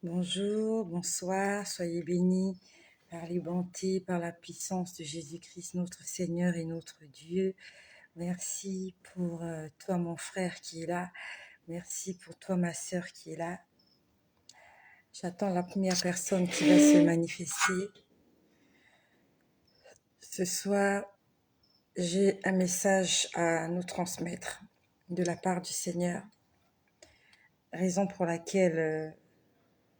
Bonjour, bonsoir, soyez bénis par les bontés, par la puissance de Jésus-Christ, notre Seigneur et notre Dieu. Merci pour toi, mon frère qui est là. Merci pour toi, ma sœur qui est là. J'attends la première personne qui va se manifester. Ce soir, j'ai un message à nous transmettre de la part du Seigneur. Raison pour laquelle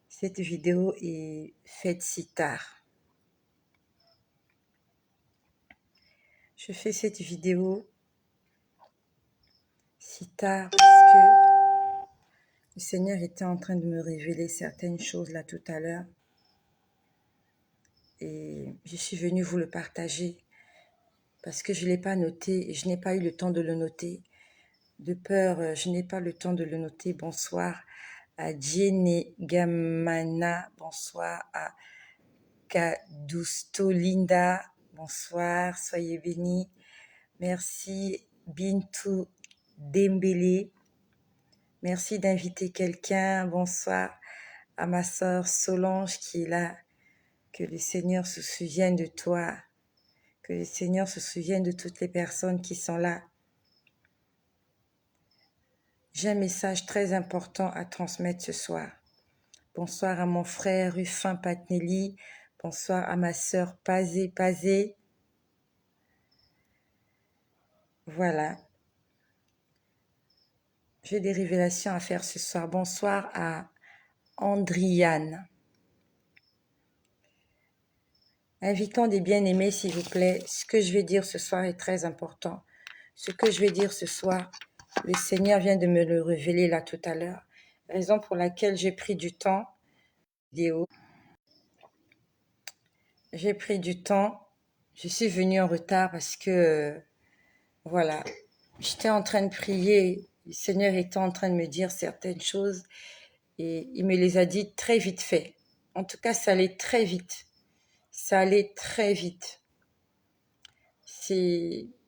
cette vidéo est faite si tard. Je fais cette vidéo si tard parce que le Seigneur était en train de me révéler certaines choses là tout à l'heure et je suis venue vous le partager parce que je ne l'ai pas noté et je n'ai pas eu le temps de le noter. De peur, je n'ai pas le temps de le noter. Bonsoir à Jenny Gamana, bonsoir à Kadusto Linda, bonsoir, soyez bénis. Merci Bintou Dembélé. Merci d'inviter quelqu'un. Bonsoir à ma sœur Solange qui est là. Que le Seigneur se souvienne de toi. Que le Seigneur se souvienne de toutes les personnes qui sont là. J'ai un message très important à transmettre ce soir. Bonsoir à mon frère Ruffin Patnelli. Bonsoir à ma sœur Pazé Pazé. Voilà. J'ai des révélations à faire ce soir. Bonsoir à Andriane. Invitons des bien-aimés, s'il vous plaît. Ce que je vais dire ce soir est très important. Ce que je vais dire ce soir, le Seigneur vient de me le révéler là tout à l'heure. Raison pour laquelle j'ai pris du temps. J'ai pris du temps. Je suis venue en retard parce que, voilà, j'étais en train de prier. Le Seigneur était en train de me dire certaines choses et il me les a dit très vite fait. En tout cas, ça allait très vite. Ça allait très vite.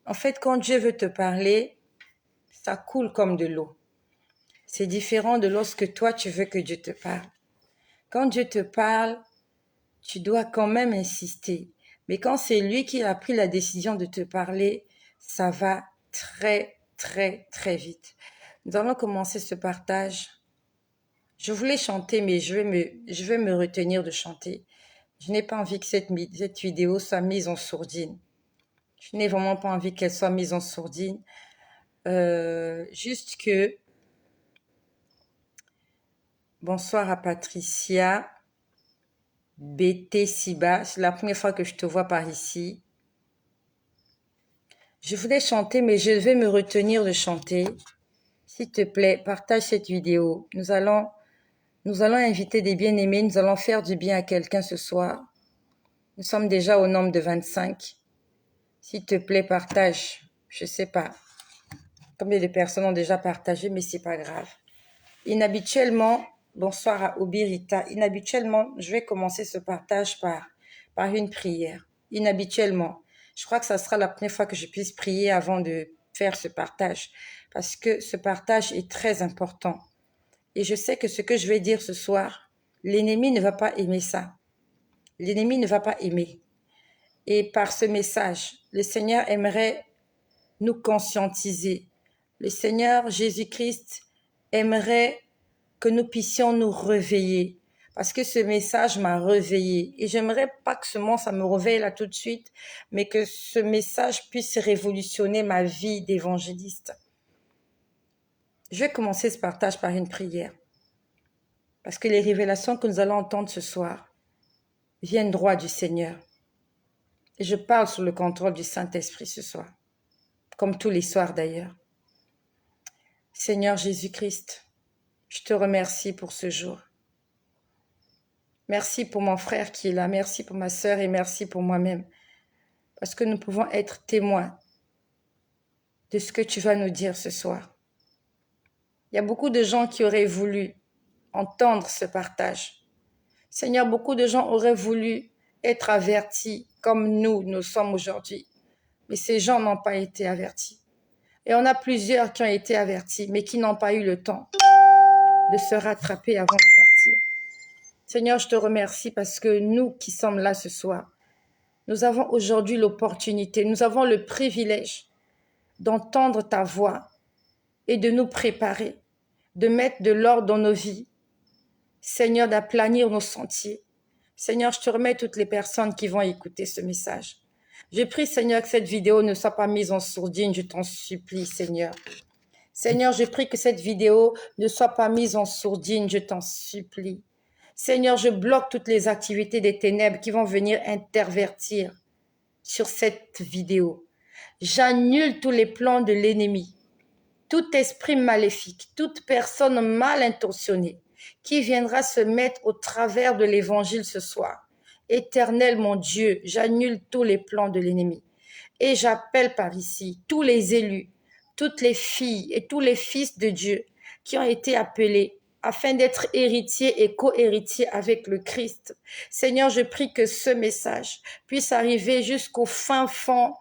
En fait, quand Dieu veut te parler, ça coule comme de l'eau. C'est différent de lorsque toi, tu veux que Dieu te parle. Quand Dieu te parle, tu dois quand même insister. Mais quand c'est lui qui a pris la décision de te parler, ça va très, très, très vite. Nous allons commencer ce partage. Je voulais chanter, mais je vais me retenir de chanter. Je n'ai pas envie que cette vidéo soit mise en sourdine. Je n'ai vraiment pas envie qu'elle soit mise en sourdine. Juste que... Bonsoir à Patricia. BT Siba, c'est la première fois que je te vois par ici. Je voulais chanter, mais je vais me retenir de chanter. S'il te plaît, partage cette vidéo. Nous allons inviter des bien-aimés, nous allons faire du bien à quelqu'un ce soir. Nous sommes déjà au nombre de 25. S'il te plaît, partage. Je sais pas combien de personnes ont déjà partagé, mais c'est pas grave. Inhabituellement, bonsoir à Obirita. Inhabituellement, je vais commencer ce partage par une prière. Inhabituellement. Je crois que ça sera la première fois que je puisse prier avant de faire ce partage. Parce que ce partage est très important. Et je sais que ce que je vais dire ce soir, l'ennemi ne va pas aimer ça. L'ennemi ne va pas aimer. Et par ce message, le Seigneur aimerait nous conscientiser. Le Seigneur Jésus-Christ aimerait que nous puissions nous réveiller. Parce que ce message m'a réveillée. Et j'aimerais pas que seulement ça me réveille là tout de suite, mais que ce message puisse révolutionner ma vie d'évangéliste. Je vais commencer ce partage par une prière. Parce que les révélations que nous allons entendre ce soir viennent droit du Seigneur. Et je parle sous le contrôle du Saint-Esprit ce soir. Comme tous les soirs d'ailleurs. Seigneur Jésus-Christ, je te remercie pour ce jour. Merci pour mon frère qui est là, merci pour ma sœur et merci pour moi-même. Parce que nous pouvons être témoins de ce que tu vas nous dire ce soir. Il y a beaucoup de gens qui auraient voulu entendre ce partage. Seigneur, beaucoup de gens auraient voulu être avertis comme nous sommes aujourd'hui. Mais ces gens n'ont pas été avertis. Et on a plusieurs qui ont été avertis, mais qui n'ont pas eu le temps de se rattraper avant de partir. Seigneur, je te remercie parce que nous qui sommes là ce soir, nous avons aujourd'hui l'opportunité, nous avons le privilège d'entendre ta voix et de nous préparer, de mettre de l'ordre dans nos vies. Seigneur, d'aplanir nos sentiers. Seigneur, je te remets toutes les personnes qui vont écouter ce message. Je prie, Seigneur, que cette vidéo ne soit pas mise en sourdine, je t'en supplie, Seigneur. Seigneur, je prie que cette vidéo ne soit pas mise en sourdine, je t'en supplie. Seigneur, je bloque toutes les activités des ténèbres qui vont venir intervertir sur cette vidéo. J'annule tous les plans de l'ennemi, tout esprit maléfique, toute personne mal intentionnée qui viendra se mettre au travers de l'évangile ce soir. Éternel mon Dieu, j'annule tous les plans de l'ennemi et j'appelle par ici tous les élus, toutes les filles et tous les fils de Dieu qui ont été appelés afin d'être héritiers et co-héritiers avec le Christ. Seigneur, je prie que ce message puisse arriver jusqu'au fin fond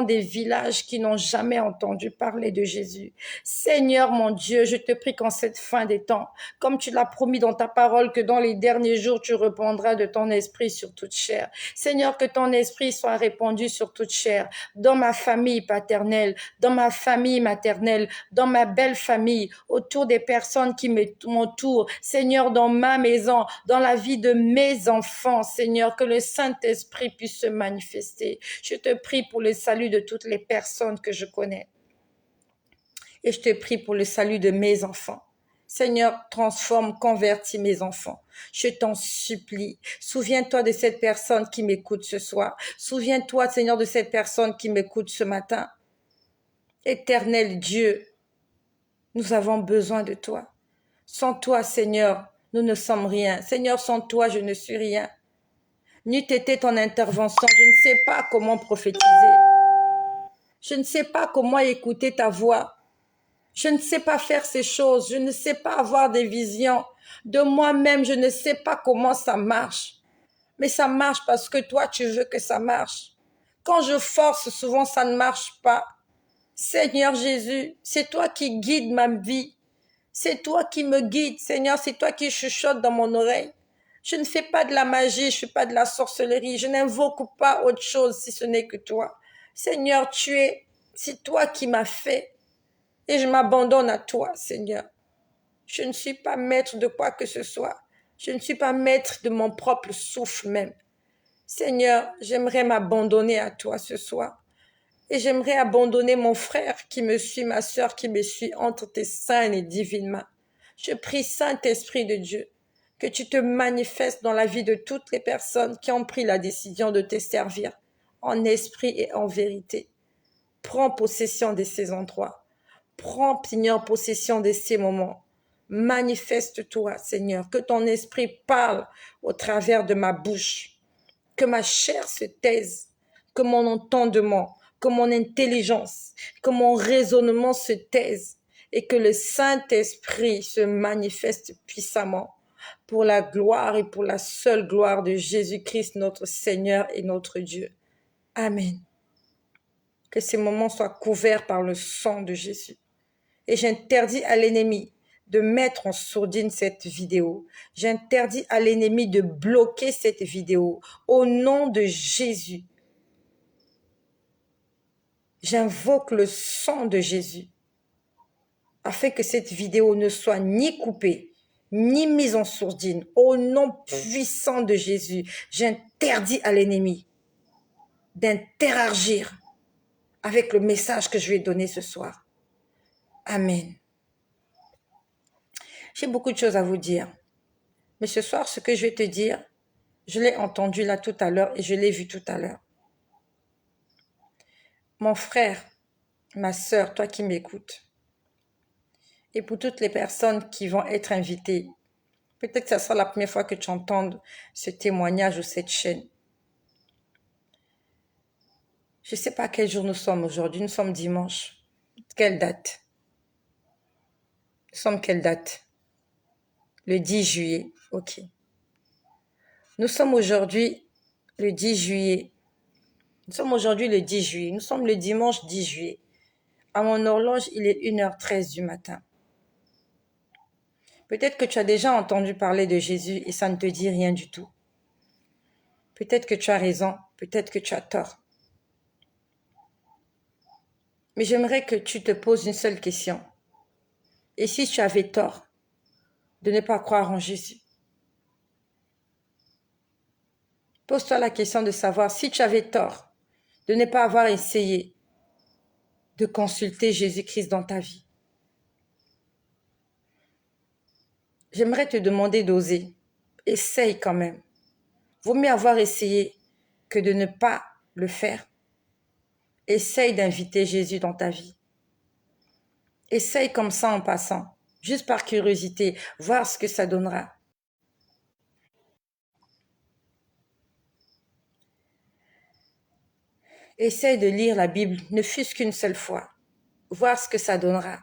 des villages qui n'ont jamais entendu parler de Jésus. Seigneur mon Dieu, je te prie qu'en cette fin des temps, comme tu l'as promis dans ta parole, que dans les derniers jours, tu répandras de ton esprit sur toute chair. Seigneur, que ton esprit soit répandu sur toute chair, dans ma famille paternelle, dans ma famille maternelle, dans ma belle famille, autour des personnes qui m'entourent. Seigneur, dans ma maison, dans la vie de mes enfants, Seigneur, que le Saint-Esprit puisse se manifester. Je te prie pour le salut de toutes les personnes que je connais. Et je te prie pour le salut de mes enfants. Seigneur, transforme, convertis mes enfants. Je t'en supplie. Souviens-toi de cette personne qui m'écoute ce soir. Souviens-toi, Seigneur, de cette personne qui m'écoute ce matin. Éternel Dieu, nous avons besoin de toi. Sans toi, Seigneur, nous ne sommes rien. Seigneur, sans toi, je ne suis rien. N'eût été ton intervention, je ne sais pas comment prophétiser. Je ne sais pas comment écouter ta voix. Je ne sais pas faire ces choses. Je ne sais pas avoir des visions. De moi-même, je ne sais pas comment ça marche. Mais ça marche parce que toi, tu veux que ça marche. Quand je force, souvent, ça ne marche pas. Seigneur Jésus, c'est toi qui guides ma vie. C'est toi qui me guides, Seigneur. C'est toi qui chuchotes dans mon oreille. Je ne fais pas de la magie, je ne fais pas de la sorcellerie. Je n'invoque pas autre chose si ce n'est que toi. Seigneur, c'est toi qui m'as fait. Et je m'abandonne à toi, Seigneur. Je ne suis pas maître de quoi que ce soit. Je ne suis pas maître de mon propre souffle même. Seigneur, j'aimerais m'abandonner à toi ce soir. Et j'aimerais abandonner mon frère qui me suit, ma sœur qui me suit entre tes saintes et divines mains. Je prie, Saint-Esprit de Dieu, que tu te manifestes dans la vie de toutes les personnes qui ont pris la décision de te servir en esprit et en vérité. Prends possession de ces endroits. Prends, Seigneur, possession de ces moments. Manifeste-toi, Seigneur, que ton esprit parle au travers de ma bouche, que ma chair se taise, que mon entendement, que mon intelligence, que mon raisonnement se taise et que le Saint-Esprit se manifeste puissamment pour la gloire et pour la seule gloire de Jésus-Christ, notre Seigneur et notre Dieu. Amen. Que ces moments soient couverts par le sang de Jésus. Et j'interdis à l'ennemi de mettre en sourdine cette vidéo. J'interdis à l'ennemi de bloquer cette vidéo. Au nom de Jésus, j'invoque le sang de Jésus afin que cette vidéo ne soit ni coupée, ni mise en sourdine. Au nom puissant de Jésus, j'interdis à l'ennemi d'interagir avec le message que je vais donner ce soir. Amen. J'ai beaucoup de choses à vous dire. Mais ce soir, ce que je vais te dire, je l'ai entendu là tout à l'heure et je l'ai vu tout à l'heure. Mon frère, ma sœur, toi qui m'écoutes, et pour toutes les personnes qui vont être invitées, peut-être que ça sera la première fois que tu entends ce témoignage ou cette chaîne. Je ne sais pas quel jour nous sommes aujourd'hui. Nous sommes dimanche. Quelle date? Nous sommes quelle date? Le 10 juillet. Ok. Nous sommes aujourd'hui le 10 juillet. Nous sommes aujourd'hui le 10 juillet. Nous sommes le dimanche 10 juillet. À mon horloge, il est 1h13 du matin. Peut-être que tu as déjà entendu parler de Jésus et ça ne te dit rien du tout. Peut-être que tu as raison, peut-être que tu as tort. Mais j'aimerais que tu te poses une seule question. Et si tu avais tort de ne pas croire en Jésus? Pose-toi la question de savoir si tu avais tort de ne pas avoir essayé de consulter Jésus-Christ dans ta vie. J'aimerais te demander d'oser. Essaye quand même. Vaut mieux avoir essayé que de ne pas le faire. Essaye d'inviter Jésus dans ta vie. Essaye comme ça en passant, juste par curiosité, voir ce que ça donnera. Essaye de lire la Bible, ne fût-ce qu'une seule fois, voir ce que ça donnera.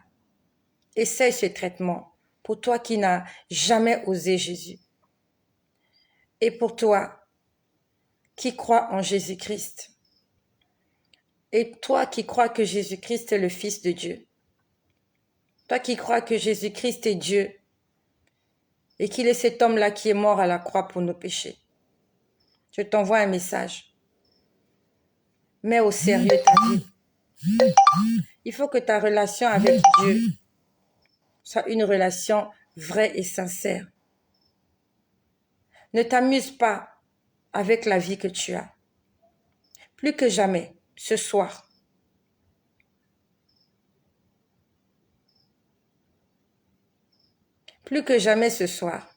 Essaye ce traitement pour toi qui n'as jamais osé Jésus. Et pour toi qui crois en Jésus-Christ. Et toi qui crois que Jésus-Christ est le Fils de Dieu. Toi qui crois que Jésus-Christ est Dieu et qu'il est cet homme-là qui est mort à la croix pour nos péchés. Je t'envoie un message. Mets au sérieux ta vie. Il faut que ta relation avec Dieu soit une relation vraie et sincère. Ne t'amuse pas avec la vie que tu as. Plus que jamais, ce soir, plus que jamais ce soir,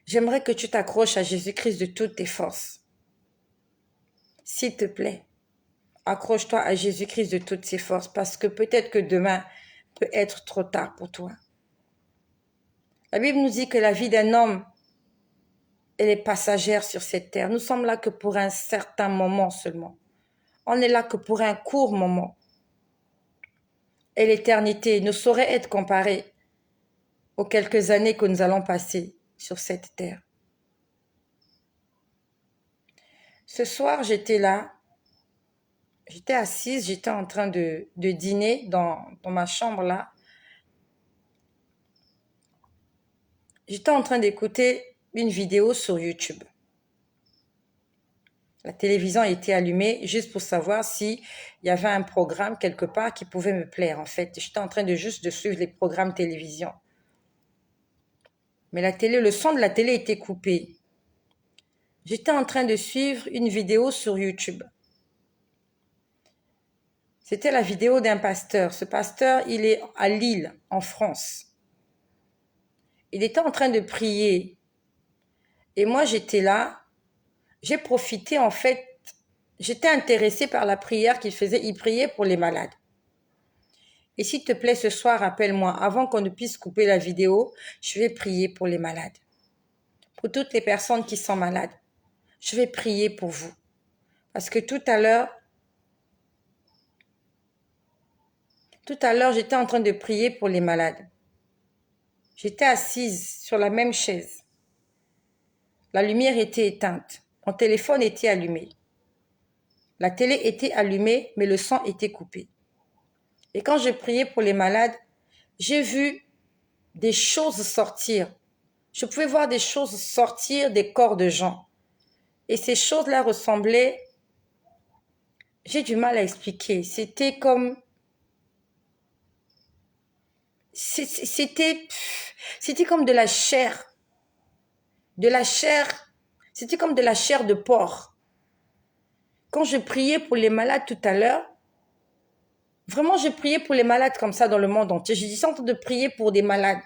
j'aimerais que tu t'accroches à Jésus-Christ de toutes tes forces. S'il te plaît, accroche-toi à Jésus-Christ de toutes ses forces parce que peut-être que demain peut être trop tard pour toi. La Bible nous dit que la vie d'un homme, elle est passagère sur cette terre. Nous sommes là que pour un certain moment seulement. On n'est là que pour un court moment. Et l'éternité ne saurait être comparée aux quelques années que nous allons passer sur cette terre. Ce soir, j'étais là, j'étais assise, j'étais en train de dîner dans ma chambre là. J'étais en train d'écouter une vidéo sur YouTube. La télévision était allumée juste pour savoir s'il y avait un programme quelque part qui pouvait me plaire. En fait, j'étais en train de suivre les programmes télévision. Mais le son de la télé était coupé. J'étais en train de suivre une vidéo sur YouTube. C'était la vidéo d'un pasteur. Ce pasteur, il est à Lille, en France. Il était en train de prier. Et moi, j'étais là. J'ai profité, en fait. J'étais intéressée par la prière qu'il faisait. Il priait pour les malades. Et s'il te plaît, ce soir, rappelle-moi, avant qu'on ne puisse couper la vidéo, je vais prier pour les malades. Pour toutes les personnes qui sont malades. Je vais prier pour vous. Parce que tout à l'heure, j'étais en train de prier pour les malades. J'étais assise sur la même chaise. La lumière était éteinte. Mon téléphone était allumé. La télé était allumée, mais le son était coupé. Et quand je priais pour les malades, j'ai vu des choses sortir. Je pouvais voir des choses sortir des corps de gens. Et ces choses-là ressemblaient... J'ai du mal à expliquer. C'était comme... C'était comme de la chair. De la chair. C'était comme de la chair de porc. Quand je priais pour les malades tout à l'heure, vraiment, je priais pour les malades comme ça dans le monde entier. Je disais en train de prier pour des malades.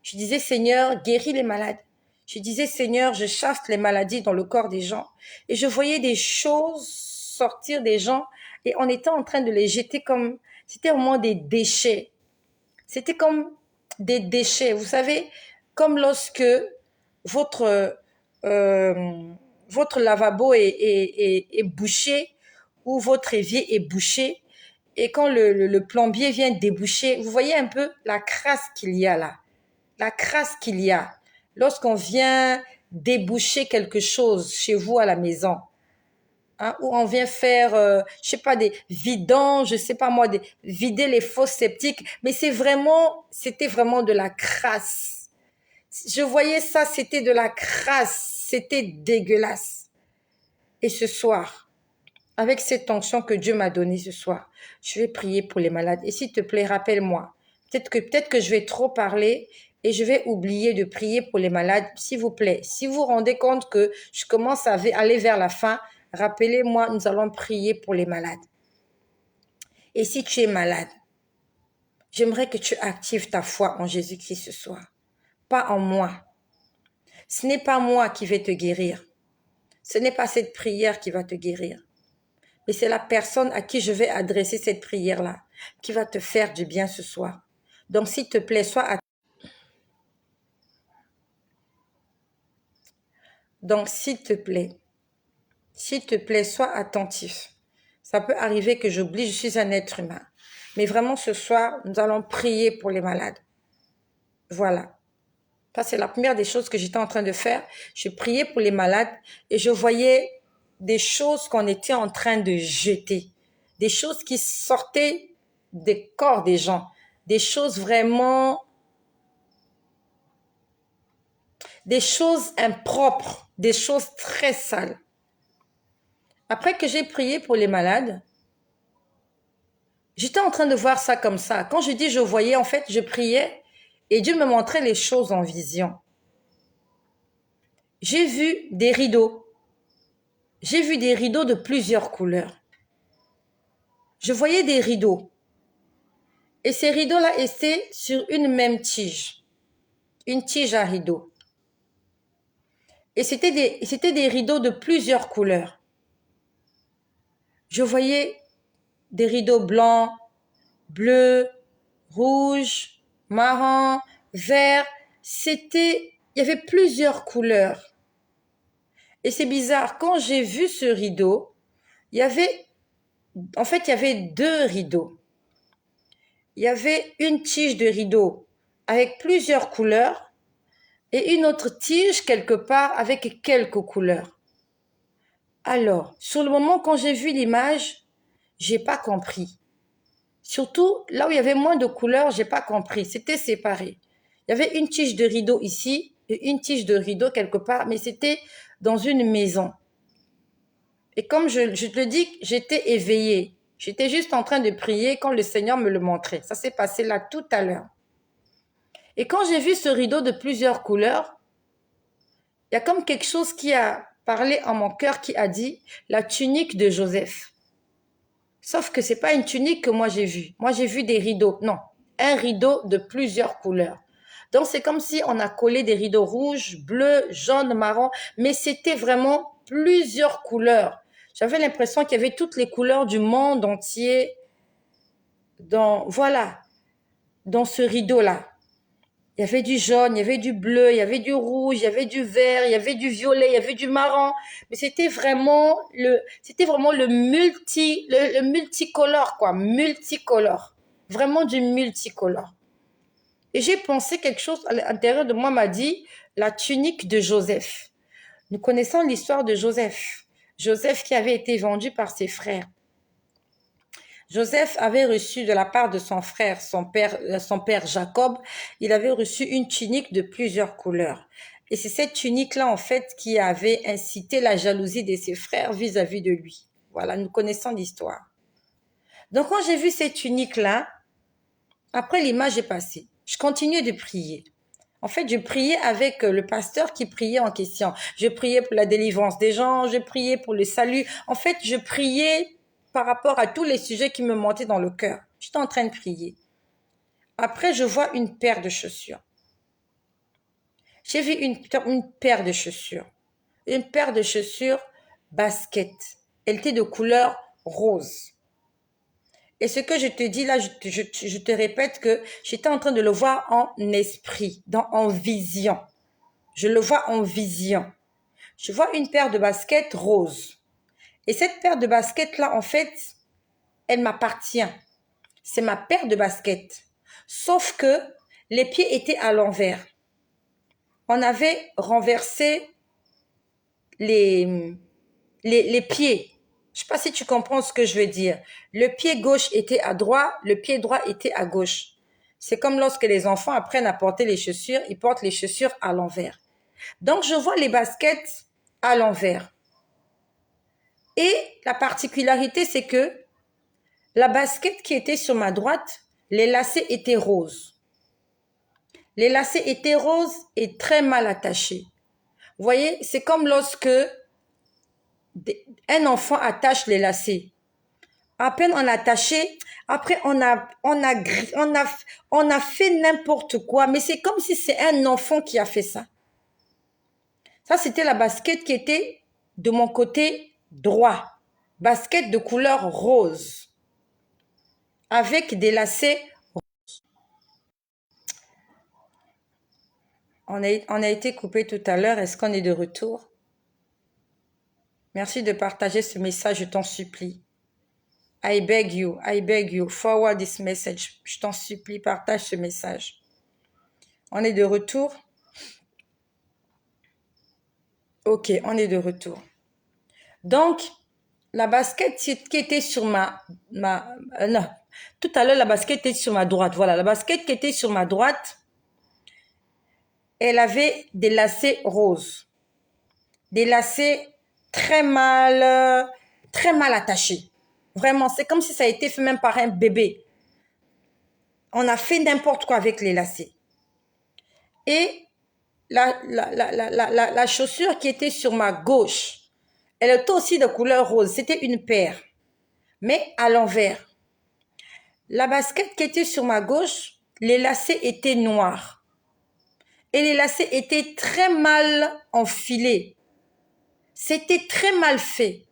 Je disais, Seigneur, guéris les malades. Je disais, Seigneur, je chasse les maladies dans le corps des gens. Et je voyais des choses sortir des gens et on était en train de les jeter comme... C'était au moins des déchets. C'était comme des déchets. Vous savez, comme lorsque votre lavabo est bouché ou votre évier est bouché et quand le plombier vient déboucher, vous voyez un peu la crasse qu'il y a là. La crasse qu'il y a lorsqu'on vient déboucher quelque chose chez vous à la maison. hein, où on vient faire, je sais pas, des vidanges, je sais pas moi, vider les fosses septiques, mais c'était vraiment de la crasse. Je voyais ça, c'était de la crasse, c'était dégueulasse. Et ce soir, avec cette onction que Dieu m'a donnée ce soir, je vais prier pour les malades. Et s'il te plaît, rappelle-moi. Peut-être que je vais trop parler et je vais oublier de prier pour les malades. S'il vous plaît, si vous vous rendez compte que je commence à aller vers la fin, rappelez-moi, nous allons prier pour les malades. Et si tu es malade, j'aimerais que tu actives ta foi en Jésus-Christ ce soir, pas en moi. Ce n'est pas moi qui vais te guérir. Ce n'est pas cette prière qui va te guérir. Mais c'est la personne à qui je vais adresser cette prière-là qui va te faire du bien ce soir. Donc, s'il te plaît, s'il te plaît, sois attentif. Ça peut arriver que j'oublie, je suis un être humain. Mais vraiment, ce soir, nous allons prier pour les malades. Voilà. Ça, c'est la première des choses que j'étais en train de faire. Je priais pour les malades et je voyais des choses qu'on était en train de jeter. Des choses qui sortaient des corps des gens. Des choses vraiment... Des choses impropres. Des choses très sales. Après que j'ai prié pour les malades, j'étais en train de voir ça comme ça. Quand je dis je voyais, en fait, je priais et Dieu me montrait les choses en vision. J'ai vu des rideaux. J'ai vu des rideaux de plusieurs couleurs. Je voyais des rideaux. Et ces rideaux-là étaient sur une même tige. Une tige à rideaux. Et c'était des rideaux de plusieurs couleurs. Je voyais des rideaux blancs, bleus, rouges, marrons, verts. Il y avait plusieurs couleurs. Et c'est bizarre, quand j'ai vu ce rideau, il y avait deux rideaux. Il y avait une tige de rideau avec plusieurs couleurs et une autre tige quelque part avec quelques couleurs. Alors, sur le moment, quand j'ai vu l'image, j'ai pas compris. Surtout, là où il y avait moins de couleurs, j'ai pas compris. C'était séparé. Il y avait une tige de rideau ici et une tige de rideau quelque part, mais c'était dans une maison. Et comme je te le dis, j'étais éveillée. J'étais juste en train de prier quand le Seigneur me le montrait. Ça s'est passé là tout à l'heure. Et quand j'ai vu ce rideau de plusieurs couleurs, il y a comme quelque chose qui a parlé en mon cœur, qui a dit la tunique de Joseph. Sauf que c'est pas une tunique que moi j'ai vue. Moi j'ai vu des rideaux. Non, un rideau de plusieurs couleurs. Donc c'est comme si on a collé des rideaux rouges, bleus, jaunes, marrons, mais c'était vraiment plusieurs couleurs. J'avais l'impression qu'il y avait toutes les couleurs du monde entier dans ce rideau-là. Il y avait du jaune, il y avait du bleu, il y avait du rouge, il y avait du vert, il y avait du violet, il y avait du marron. Mais c'était vraiment le multicolore, quoi. Multicolore. Vraiment du multicolore. Et j'ai pensé quelque chose à l'intérieur de moi m'a dit la tunique de Joseph. Nous connaissons l'histoire de Joseph. Joseph qui avait été vendu par ses frères. Joseph avait reçu de la part de son frère, son père Jacob, il avait reçu une tunique de plusieurs couleurs. Et c'est cette tunique-là, en fait, qui avait incité la jalousie de ses frères vis-à-vis de lui. Voilà, nous connaissons l'histoire. Donc, quand j'ai vu cette tunique-là, après l'image est passée, je continuais de prier. En fait, je priais avec le pasteur qui priait en question. Je priais pour la délivrance des gens, je priais pour le salut. En fait, je priais par rapport à tous les sujets qui me montaient dans le cœur. J'étais en train de prier. Après, je vois une paire de chaussures. J'ai vu une paire de chaussures. Une paire de chaussures basket. Elle était de couleur rose. Et ce que je te dis là, je te répète que j'étais en train de le voir en esprit, en vision. Je le vois en vision. Je vois une paire de baskets rose. Et cette paire de baskets-là, en fait, elle m'appartient. C'est ma paire de baskets. Sauf que les pieds étaient à l'envers. On avait renversé les pieds. Je ne sais pas si tu comprends ce que je veux dire. Le pied gauche était à droite, le pied droit était à gauche. C'est comme lorsque les enfants apprennent à porter les chaussures, ils portent les chaussures à l'envers. Donc, je vois les baskets à l'envers. Et la particularité, c'est que la basket qui était sur ma droite, les lacets étaient roses. Les lacets étaient roses et très mal attachés. Vous voyez, c'est comme lorsque un enfant attache les lacets. À peine on a attaché, après on a fait n'importe quoi, mais c'est comme si c'est un enfant qui a fait ça. Ça, c'était la basket qui était de mon côté droit. Basket de couleur rose. Avec des lacets. On a été coupé tout à l'heure. Est-ce qu'on est de retour? Merci de partager ce message, je t'en supplie. I beg you, forward this message. Je t'en supplie, partage ce message. On est de retour? Ok, on est de retour. Donc, la basket qui était sur non, tout à l'heure, la basket était sur ma droite. Voilà, la basket qui était sur ma droite, elle avait des lacets roses. Des lacets très mal attachés. Vraiment, c'est comme si ça a été fait même par un bébé. On a fait n'importe quoi avec les lacets. Et la chaussure qui était sur ma gauche, elle était aussi de couleur rose. C'était une paire, mais à l'envers. La basket qui était sur ma gauche, les lacets étaient noirs. Et les lacets étaient très mal enfilés. C'était très mal fait.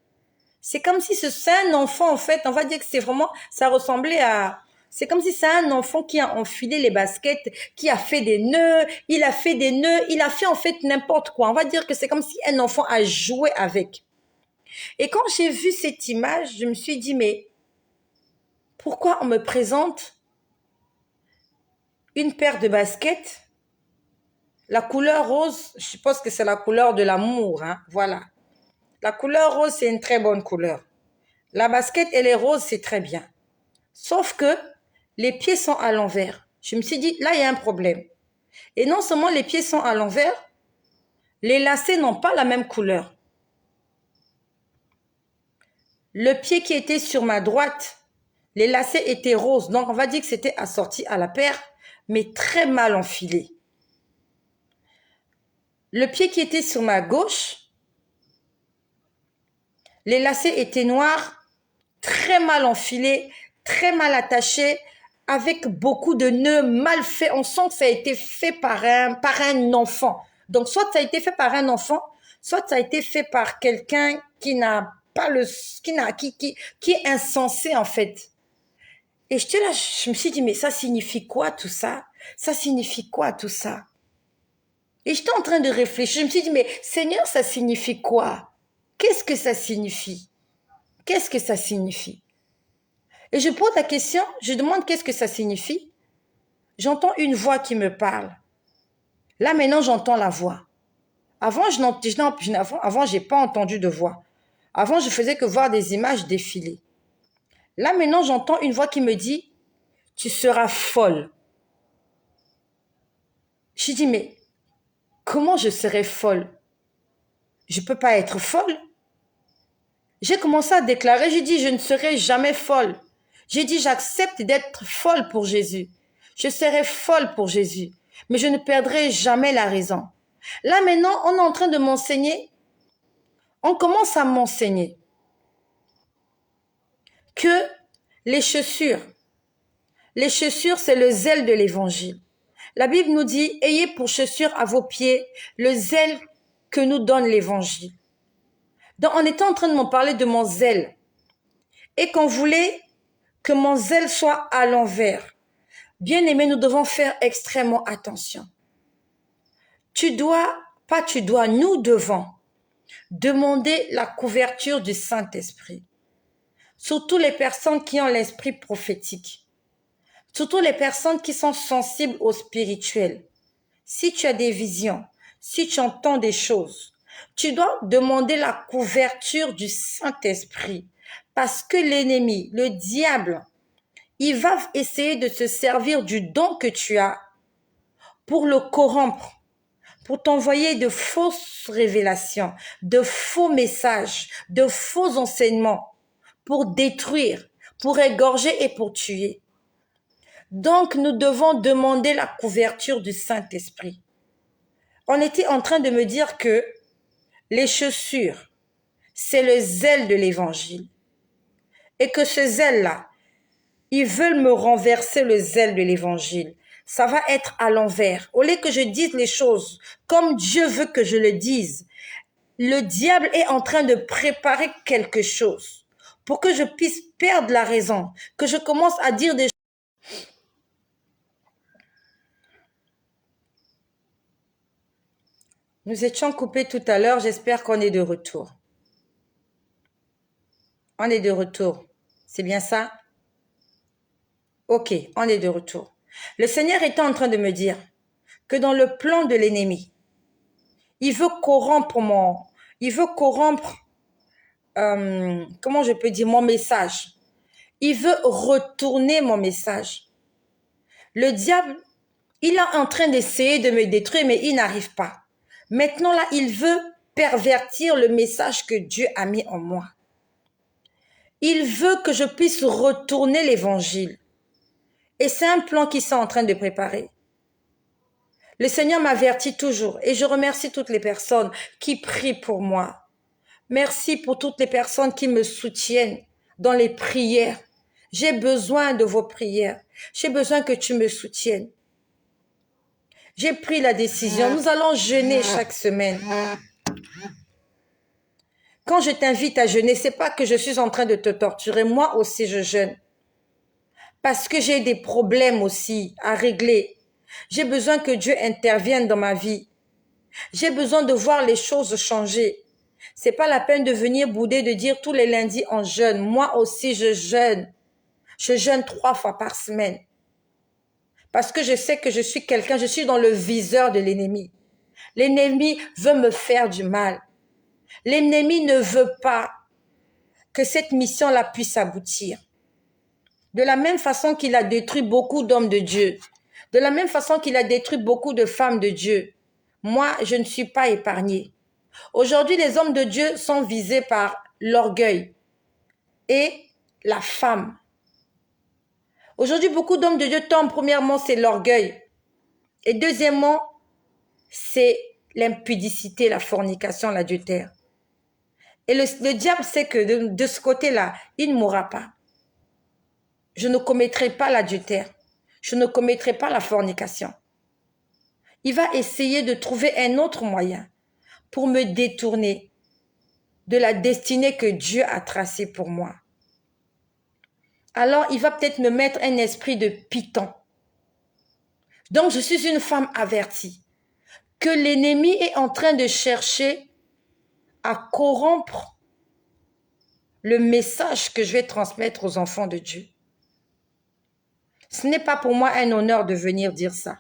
C'est comme si c'est un enfant, en fait, on va dire que c'est vraiment, ça ressemblait à, c'est comme si c'est un enfant qui a enfilé les baskets, qui a fait des nœuds, il a fait en fait n'importe quoi. On va dire que c'est comme si un enfant a joué avec. Et quand j'ai vu cette image, je me suis dit, mais pourquoi on me présente une paire de baskets, la couleur rose, je suppose que c'est la couleur de l'amour, hein, voilà. La couleur rose, c'est une très bonne couleur. La basket, elle est rose, c'est très bien. Sauf que les pieds sont à l'envers. Je me suis dit, là, il y a un problème. Et non seulement les pieds sont à l'envers, les lacets n'ont pas la même couleur. Le pied qui était sur ma droite, les lacets étaient roses. Donc, on va dire que c'était assorti à la paire, mais très mal enfilé. Le pied qui était sur ma gauche, les lacets étaient noirs, très mal enfilés, très mal attachés, avec beaucoup de nœuds mal faits. On sent que ça a été fait par un enfant. Donc, soit ça a été fait par un enfant, soit ça a été fait par quelqu'un qui n'a pas qui est insensé, en fait. Et j'étais là, je me suis dit, mais ça signifie quoi tout ça? Ça signifie quoi tout ça? Et j'étais en train de réfléchir. Je me suis dit, mais Seigneur, ça signifie quoi? Qu'est-ce que ça signifie? Qu'est-ce que ça signifie? Et je pose la question, je demande qu'est-ce que ça signifie. J'entends une voix qui me parle. Là, maintenant, j'entends la voix. Avant, j'ai pas entendu de voix. Avant, je faisais que voir des images défiler. Là, maintenant, j'entends une voix qui me dit, tu seras folle. Je dis, mais comment je serai folle? Je ne peux pas être folle. J'ai commencé à déclarer, j'ai dit, je ne serai jamais folle. J'ai dit, j'accepte d'être folle pour Jésus. Je serai folle pour Jésus, mais je ne perdrai jamais la raison. Là maintenant, on est en train de m'enseigner, on commence à m'enseigner que les chaussures, c'est le zèle de l'évangile. La Bible nous dit, ayez pour chaussure à vos pieds le zèle que nous donne l'évangile. Donc, on était en train de me parler de mon zèle et qu'on voulait que mon zèle soit à l'envers. Bien aimé, nous devons faire extrêmement attention. Nous devons demander la couverture du Saint-Esprit. Surtout les personnes qui ont l'esprit prophétique. Surtout les personnes qui sont sensibles au spirituel. Si tu as des visions, si tu entends des choses, Tu dois demander la couverture du Saint-Esprit. Parce que l'ennemi, le diable, il va essayer de se servir du don que tu as pour le corrompre, pour t'envoyer de fausses révélations, de faux messages, de faux enseignements, pour détruire, pour égorger et pour tuer. Donc, nous devons demander la couverture du Saint-Esprit. On était en train de me dire que les chaussures, c'est le zèle de l'évangile. Et que ce zèle-là, ils veulent me renverser le zèle de l'évangile. Ça va être à l'envers. Au lieu que je dise les choses comme Dieu veut que je le dise, le diable est en train de préparer quelque chose pour que je puisse perdre la raison, que je commence à dire des choses. Nous étions coupés tout à l'heure, j'espère qu'on est de retour. On est de retour. C'est bien ça? Ok, on est de retour. Le Seigneur était en train de me dire que dans le plan de l'ennemi, il veut corrompre comment je peux dire, mon message. Il veut retourner mon message. Le diable, il est en train d'essayer de me détruire, mais il n'arrive pas. Maintenant, là, il veut pervertir le message que Dieu a mis en moi. Il veut que je puisse retourner l'évangile. Et c'est un plan qu'ils sont en train de préparer. Le Seigneur m'avertit toujours et je remercie toutes les personnes qui prient pour moi. Merci pour toutes les personnes qui me soutiennent dans les prières. J'ai besoin de vos prières. J'ai besoin que tu me soutiennes. J'ai pris la décision. Nous allons jeûner chaque semaine. Quand je t'invite à jeûner, c'est pas que je suis en train de te torturer. Moi aussi, je jeûne. Parce que j'ai des problèmes aussi à régler. J'ai besoin que Dieu intervienne dans ma vie. J'ai besoin de voir les choses changer. C'est pas la peine de venir bouder, de dire tous les lundis on jeûne. Moi aussi, je jeûne. Je jeûne 3 fois par semaine. Parce que je sais que je suis quelqu'un, je suis dans le viseur de l'ennemi. L'ennemi veut me faire du mal. L'ennemi ne veut pas que cette mission-là puisse aboutir. De la même façon qu'il a détruit beaucoup d'hommes de Dieu, de la même façon qu'il a détruit beaucoup de femmes de Dieu, moi, je ne suis pas épargnée. Aujourd'hui, les hommes de Dieu sont visés par l'orgueil et la femme. Aujourd'hui, beaucoup d'hommes de Dieu tombent. Premièrement, c'est l'orgueil. Et deuxièmement, c'est l'impudicité, la fornication, l'adultère. Et le diable sait que de ce côté-là, il ne mourra pas. Je ne commettrai pas l'adultère. Je ne commettrai pas la fornication. Il va essayer de trouver un autre moyen pour me détourner de la destinée que Dieu a tracée pour moi. Alors, il va peut-être me mettre un esprit de python. Donc, je suis une femme avertie que l'ennemi est en train de chercher à corrompre le message que je vais transmettre aux enfants de Dieu. Ce n'est pas pour moi un honneur de venir dire ça.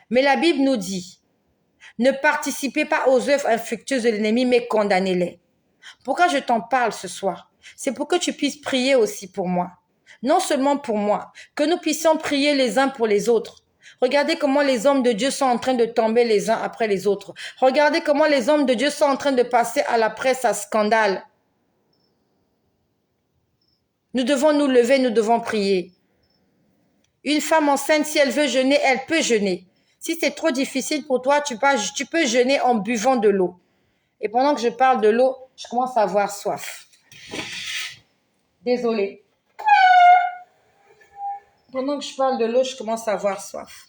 Mais la Bible nous dit, ne participez pas aux œuvres infructueuses de l'ennemi, mais condamnez-les. Pourquoi je t'en parle ce soir? C'est pour que tu puisses prier aussi pour moi. Non seulement pour moi, que nous puissions prier les uns pour les autres. Regardez comment les hommes de Dieu sont en train de tomber les uns après les autres. Regardez comment les hommes de Dieu sont en train de passer à la presse à scandale. Nous devons nous lever, nous devons prier. Une femme enceinte, si elle veut jeûner, elle peut jeûner. Si c'est trop difficile pour toi, tu peux jeûner en buvant de l'eau. Et pendant que je parle de l'eau, je commence à avoir soif. Désolée. Pendant que je parle de l'eau, je commence à avoir soif.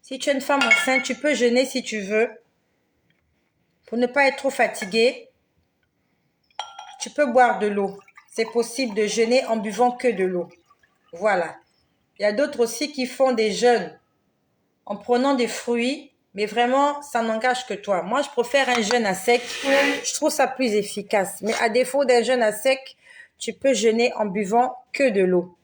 Si tu es une femme enceinte, tu peux jeûner si tu veux. Pour ne pas être trop fatiguée, tu peux boire de l'eau. C'est possible de jeûner en buvant que de l'eau. Voilà. Il y a d'autres aussi qui font des jeûnes en prenant des fruits, mais vraiment, ça n'engage que toi. Moi, je préfère un jeûne à sec. Je trouve ça plus efficace. Mais à défaut d'un jeûne à sec, tu peux jeûner en buvant que de l'eau.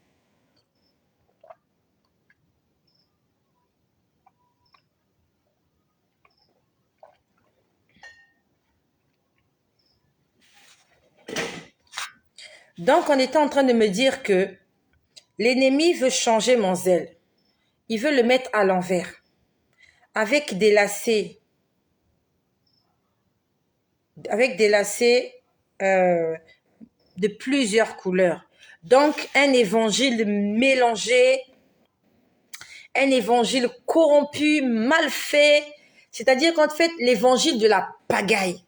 Donc, on était en train de me dire que l'ennemi veut changer mon zèle. Il veut le mettre à l'envers, avec des lacets, euh, de plusieurs couleurs. Donc, un évangile mélangé, un évangile corrompu, mal fait, c'est-à-dire qu'en fait, l'évangile de la pagaille.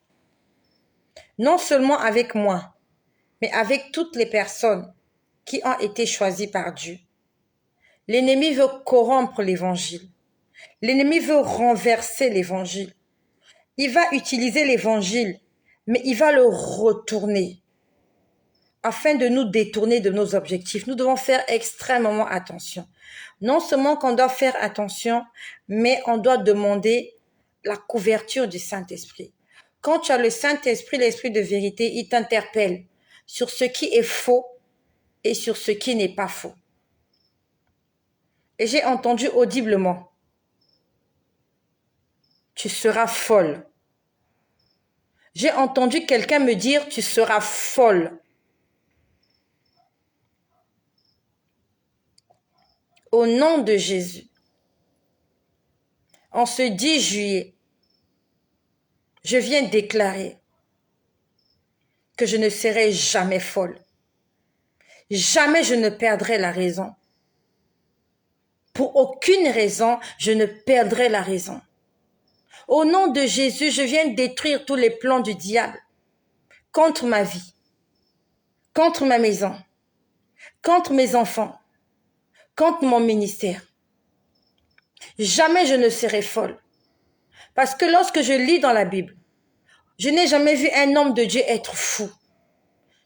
Non seulement avec moi, mais avec toutes les personnes qui ont été choisies par Dieu. L'ennemi veut corrompre l'évangile. L'ennemi veut renverser l'évangile. Il va utiliser l'évangile, mais il va le retourner afin de nous détourner de nos objectifs. Nous devons faire extrêmement attention. Non seulement qu'on doit faire attention, mais on doit demander la couverture du Saint-Esprit. Quand tu as le Saint-Esprit, l'Esprit de vérité, il t'interpelle sur ce qui est faux et sur ce qui n'est pas faux. Et j'ai entendu audiblement, tu seras folle. J'ai entendu quelqu'un me dire, tu seras folle. Au nom de Jésus, en ce 10 juillet, je viens déclarer que je ne serai jamais folle. Jamais je ne perdrai la raison. Pour aucune raison, je ne perdrai la raison. Au nom de Jésus, je viens détruire tous les plans du diable contre ma vie, contre ma maison, contre mes enfants, contre mon ministère. Jamais je ne serai folle. Parce que lorsque je lis dans la Bible, je n'ai jamais vu un homme de Dieu être fou.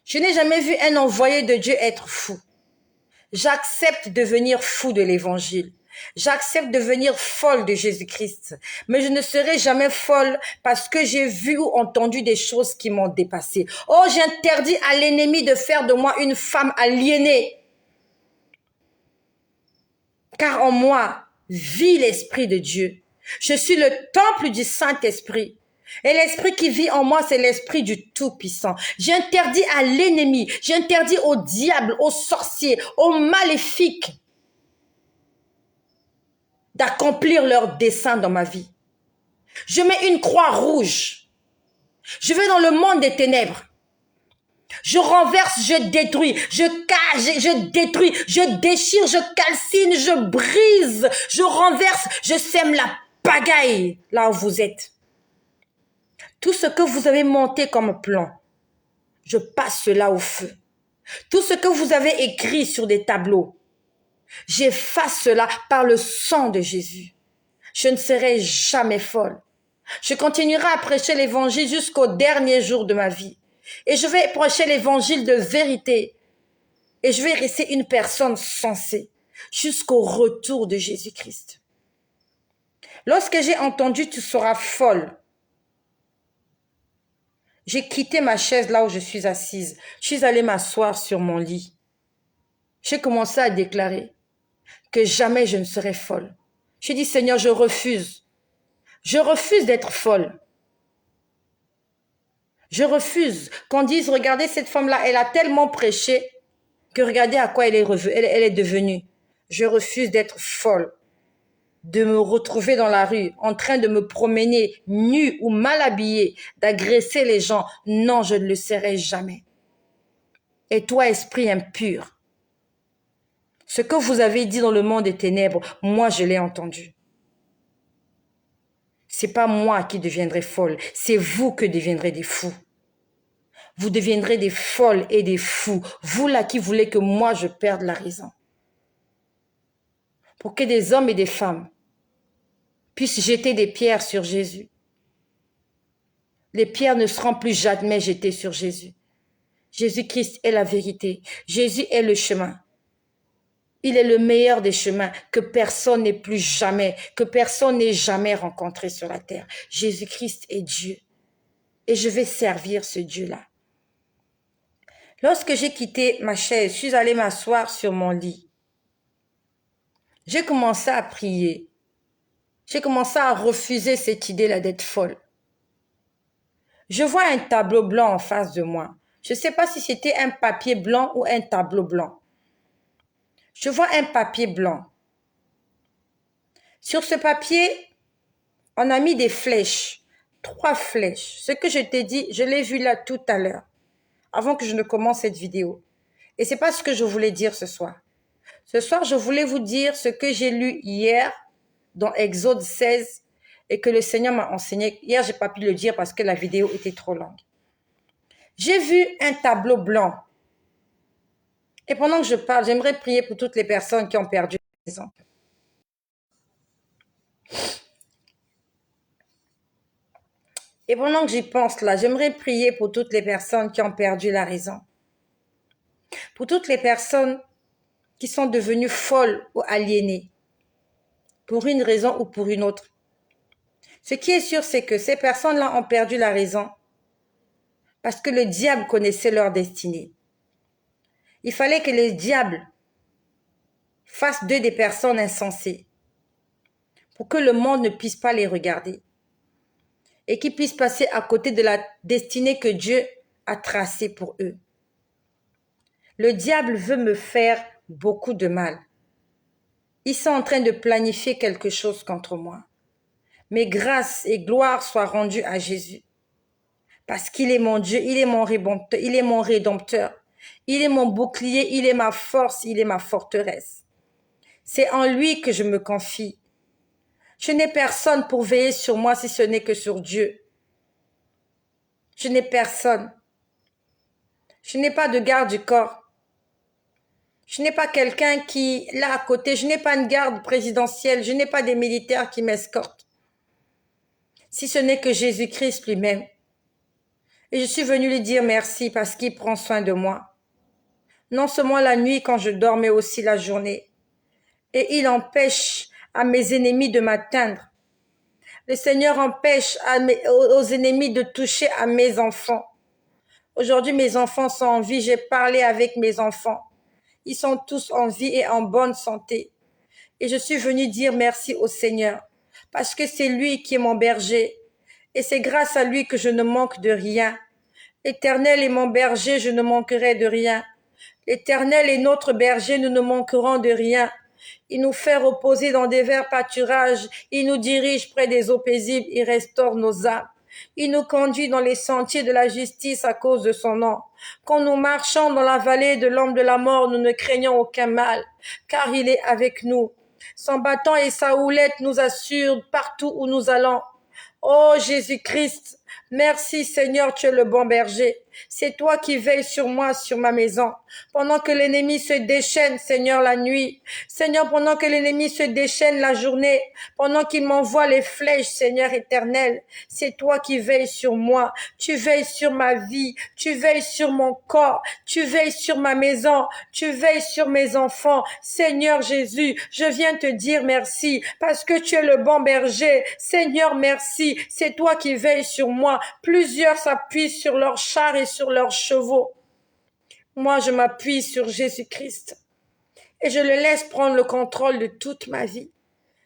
Je n'ai jamais vu un envoyé de Dieu être fou. J'accepte de devenir fou de l'évangile. J'accepte de devenir folle de Jésus-Christ. Mais je ne serai jamais folle parce que j'ai vu ou entendu des choses qui m'ont dépassé. Oh, j'interdis à l'ennemi de faire de moi une femme aliénée. Car en moi vit l'Esprit de Dieu. Je suis le temple du Saint-Esprit. Et l'esprit qui vit en moi, c'est l'esprit du Tout-Puissant. J'interdis à l'ennemi, j'interdis au diable, aux sorciers, aux maléfiques d'accomplir leurs desseins dans ma vie. Je mets une croix rouge. Je vais dans le monde des ténèbres. Je renverse, je détruis, je cache, je détruis, je déchire, je calcine, je brise, je renverse, je sème la pagaille là où vous êtes. Tout ce que vous avez monté comme plan, je passe cela au feu. Tout ce que vous avez écrit sur des tableaux, j'efface cela par le sang de Jésus. Je ne serai jamais folle. Je continuerai à prêcher l'évangile jusqu'au dernier jour de ma vie. Et je vais prêcher l'évangile de vérité. Et je vais rester une personne sensée jusqu'au retour de Jésus-Christ. Lorsque j'ai entendu « tu seras folle », j'ai quitté ma chaise là où je suis assise. Je suis allée m'asseoir sur mon lit. J'ai commencé à déclarer que jamais je ne serai folle. J'ai dit, Seigneur, je refuse. Je refuse d'être folle. Je refuse qu'on dise, regardez cette femme-là, elle a tellement prêché que regardez à quoi elle est devenue. Je refuse d'être folle, de me retrouver dans la rue, en train de me promener nue ou mal habillée, d'agresser les gens. Non, je ne le serai jamais. Et toi, esprit impur, ce que vous avez dit dans le monde des ténèbres, moi, je l'ai entendu. C'est pas moi qui deviendrai folle, c'est vous que deviendrez des fous. Vous deviendrez des folles et des fous. Vous là qui voulez que moi je perde la raison. Pour que des hommes et des femmes puissent jeter des pierres sur Jésus. Les pierres ne seront plus jamais jetées sur Jésus. Jésus-Christ est la vérité. Jésus est le chemin. Il est le meilleur des chemins que personne n'ait plus jamais, que personne n'ait jamais rencontré sur la terre. Jésus-Christ est Dieu. Et je vais servir ce Dieu-là. Lorsque j'ai quitté ma chaise, je suis allée m'asseoir sur mon lit. J'ai commencé à prier. J'ai commencé à refuser cette idée-là d'être folle. Je vois un tableau blanc en face de moi. Je ne sais pas si c'était un papier blanc ou un tableau blanc. Je vois un papier blanc. Sur ce papier, on a mis des flèches, 3 flèches. Ce que je t'ai dit, je l'ai vu là tout à l'heure, avant que je ne commence cette vidéo. Et ce n'est pas ce que je voulais dire ce soir. Ce soir, je voulais vous dire ce que j'ai lu hier dans Exode 16 et que le Seigneur m'a enseigné. Hier, je n'ai pas pu le dire parce que la vidéo était trop longue. J'ai vu un tableau blanc. Et pendant que je parle, j'aimerais prier pour toutes les personnes qui ont perdu la raison. Et pendant que j'y pense là, j'aimerais prier pour toutes les personnes qui ont perdu la raison. Pour toutes les personnes qui sont devenues folles ou aliénées, pour une raison ou pour une autre. Ce qui est sûr, c'est que ces personnes-là ont perdu la raison parce que le diable connaissait leur destinée. Il fallait que le diable fasse d'eux des personnes insensées pour que le monde ne puisse pas les regarder et qu'ils puissent passer à côté de la destinée que Dieu a tracée pour eux. Le diable veut me faire beaucoup de mal. Ils sont en train de planifier quelque chose contre moi. Mais grâce et gloire soient rendues à Jésus. Parce qu'il est mon Dieu, il est mon rédempteur, il est mon bouclier, il est ma force, il est ma forteresse. C'est en lui que je me confie. Je n'ai personne pour veiller sur moi si ce n'est que sur Dieu. Je n'ai personne. Je n'ai pas de garde du corps. Je n'ai pas quelqu'un qui, là à côté, je n'ai pas une garde présidentielle, je n'ai pas des militaires qui m'escortent. Si ce n'est que Jésus-Christ lui-même. Et je suis venue lui dire merci parce qu'il prend soin de moi. Non seulement la nuit quand je dors, mais aussi la journée. Et il empêche à mes ennemis de m'atteindre. Le Seigneur empêche aux ennemis de toucher à mes enfants. Aujourd'hui, mes enfants sont en vie. J'ai parlé avec mes enfants. Ils sont tous en vie et en bonne santé. Et je suis venue dire merci au Seigneur. Parce que c'est lui qui est mon berger. Et c'est grâce à lui que je ne manque de rien. L'Éternel est mon berger, je ne manquerai de rien. L'Éternel est notre berger, nous ne manquerons de rien. Il nous fait reposer dans des verts pâturages, il nous dirige près des eaux paisibles, il restaure nos âmes. Il nous conduit dans les sentiers de la justice à cause de son nom. Quand nous marchons dans la vallée de l'ombre de la mort, nous ne craignons aucun mal, car il est avec nous. Son bâton et sa houlette nous assurent partout où nous allons. Oh Jésus-Christ, merci Seigneur, tu es le bon berger. C'est toi qui veilles sur moi, sur ma maison. Pendant que l'ennemi se déchaîne, Seigneur, la nuit. Seigneur, pendant que l'ennemi se déchaîne la journée. Pendant qu'il m'envoie les flèches, Seigneur éternel. C'est toi qui veilles sur moi. Tu veilles sur ma vie. Tu veilles sur mon corps. Tu veilles sur ma maison. Tu veilles sur mes enfants. Seigneur Jésus, je viens te dire merci parce que tu es le bon berger. Seigneur, merci. C'est toi qui veilles sur moi. Plusieurs s'appuient sur leurs chars et sur leurs chevaux. Moi, je m'appuie sur Jésus-Christ et je le laisse prendre le contrôle de toute ma vie.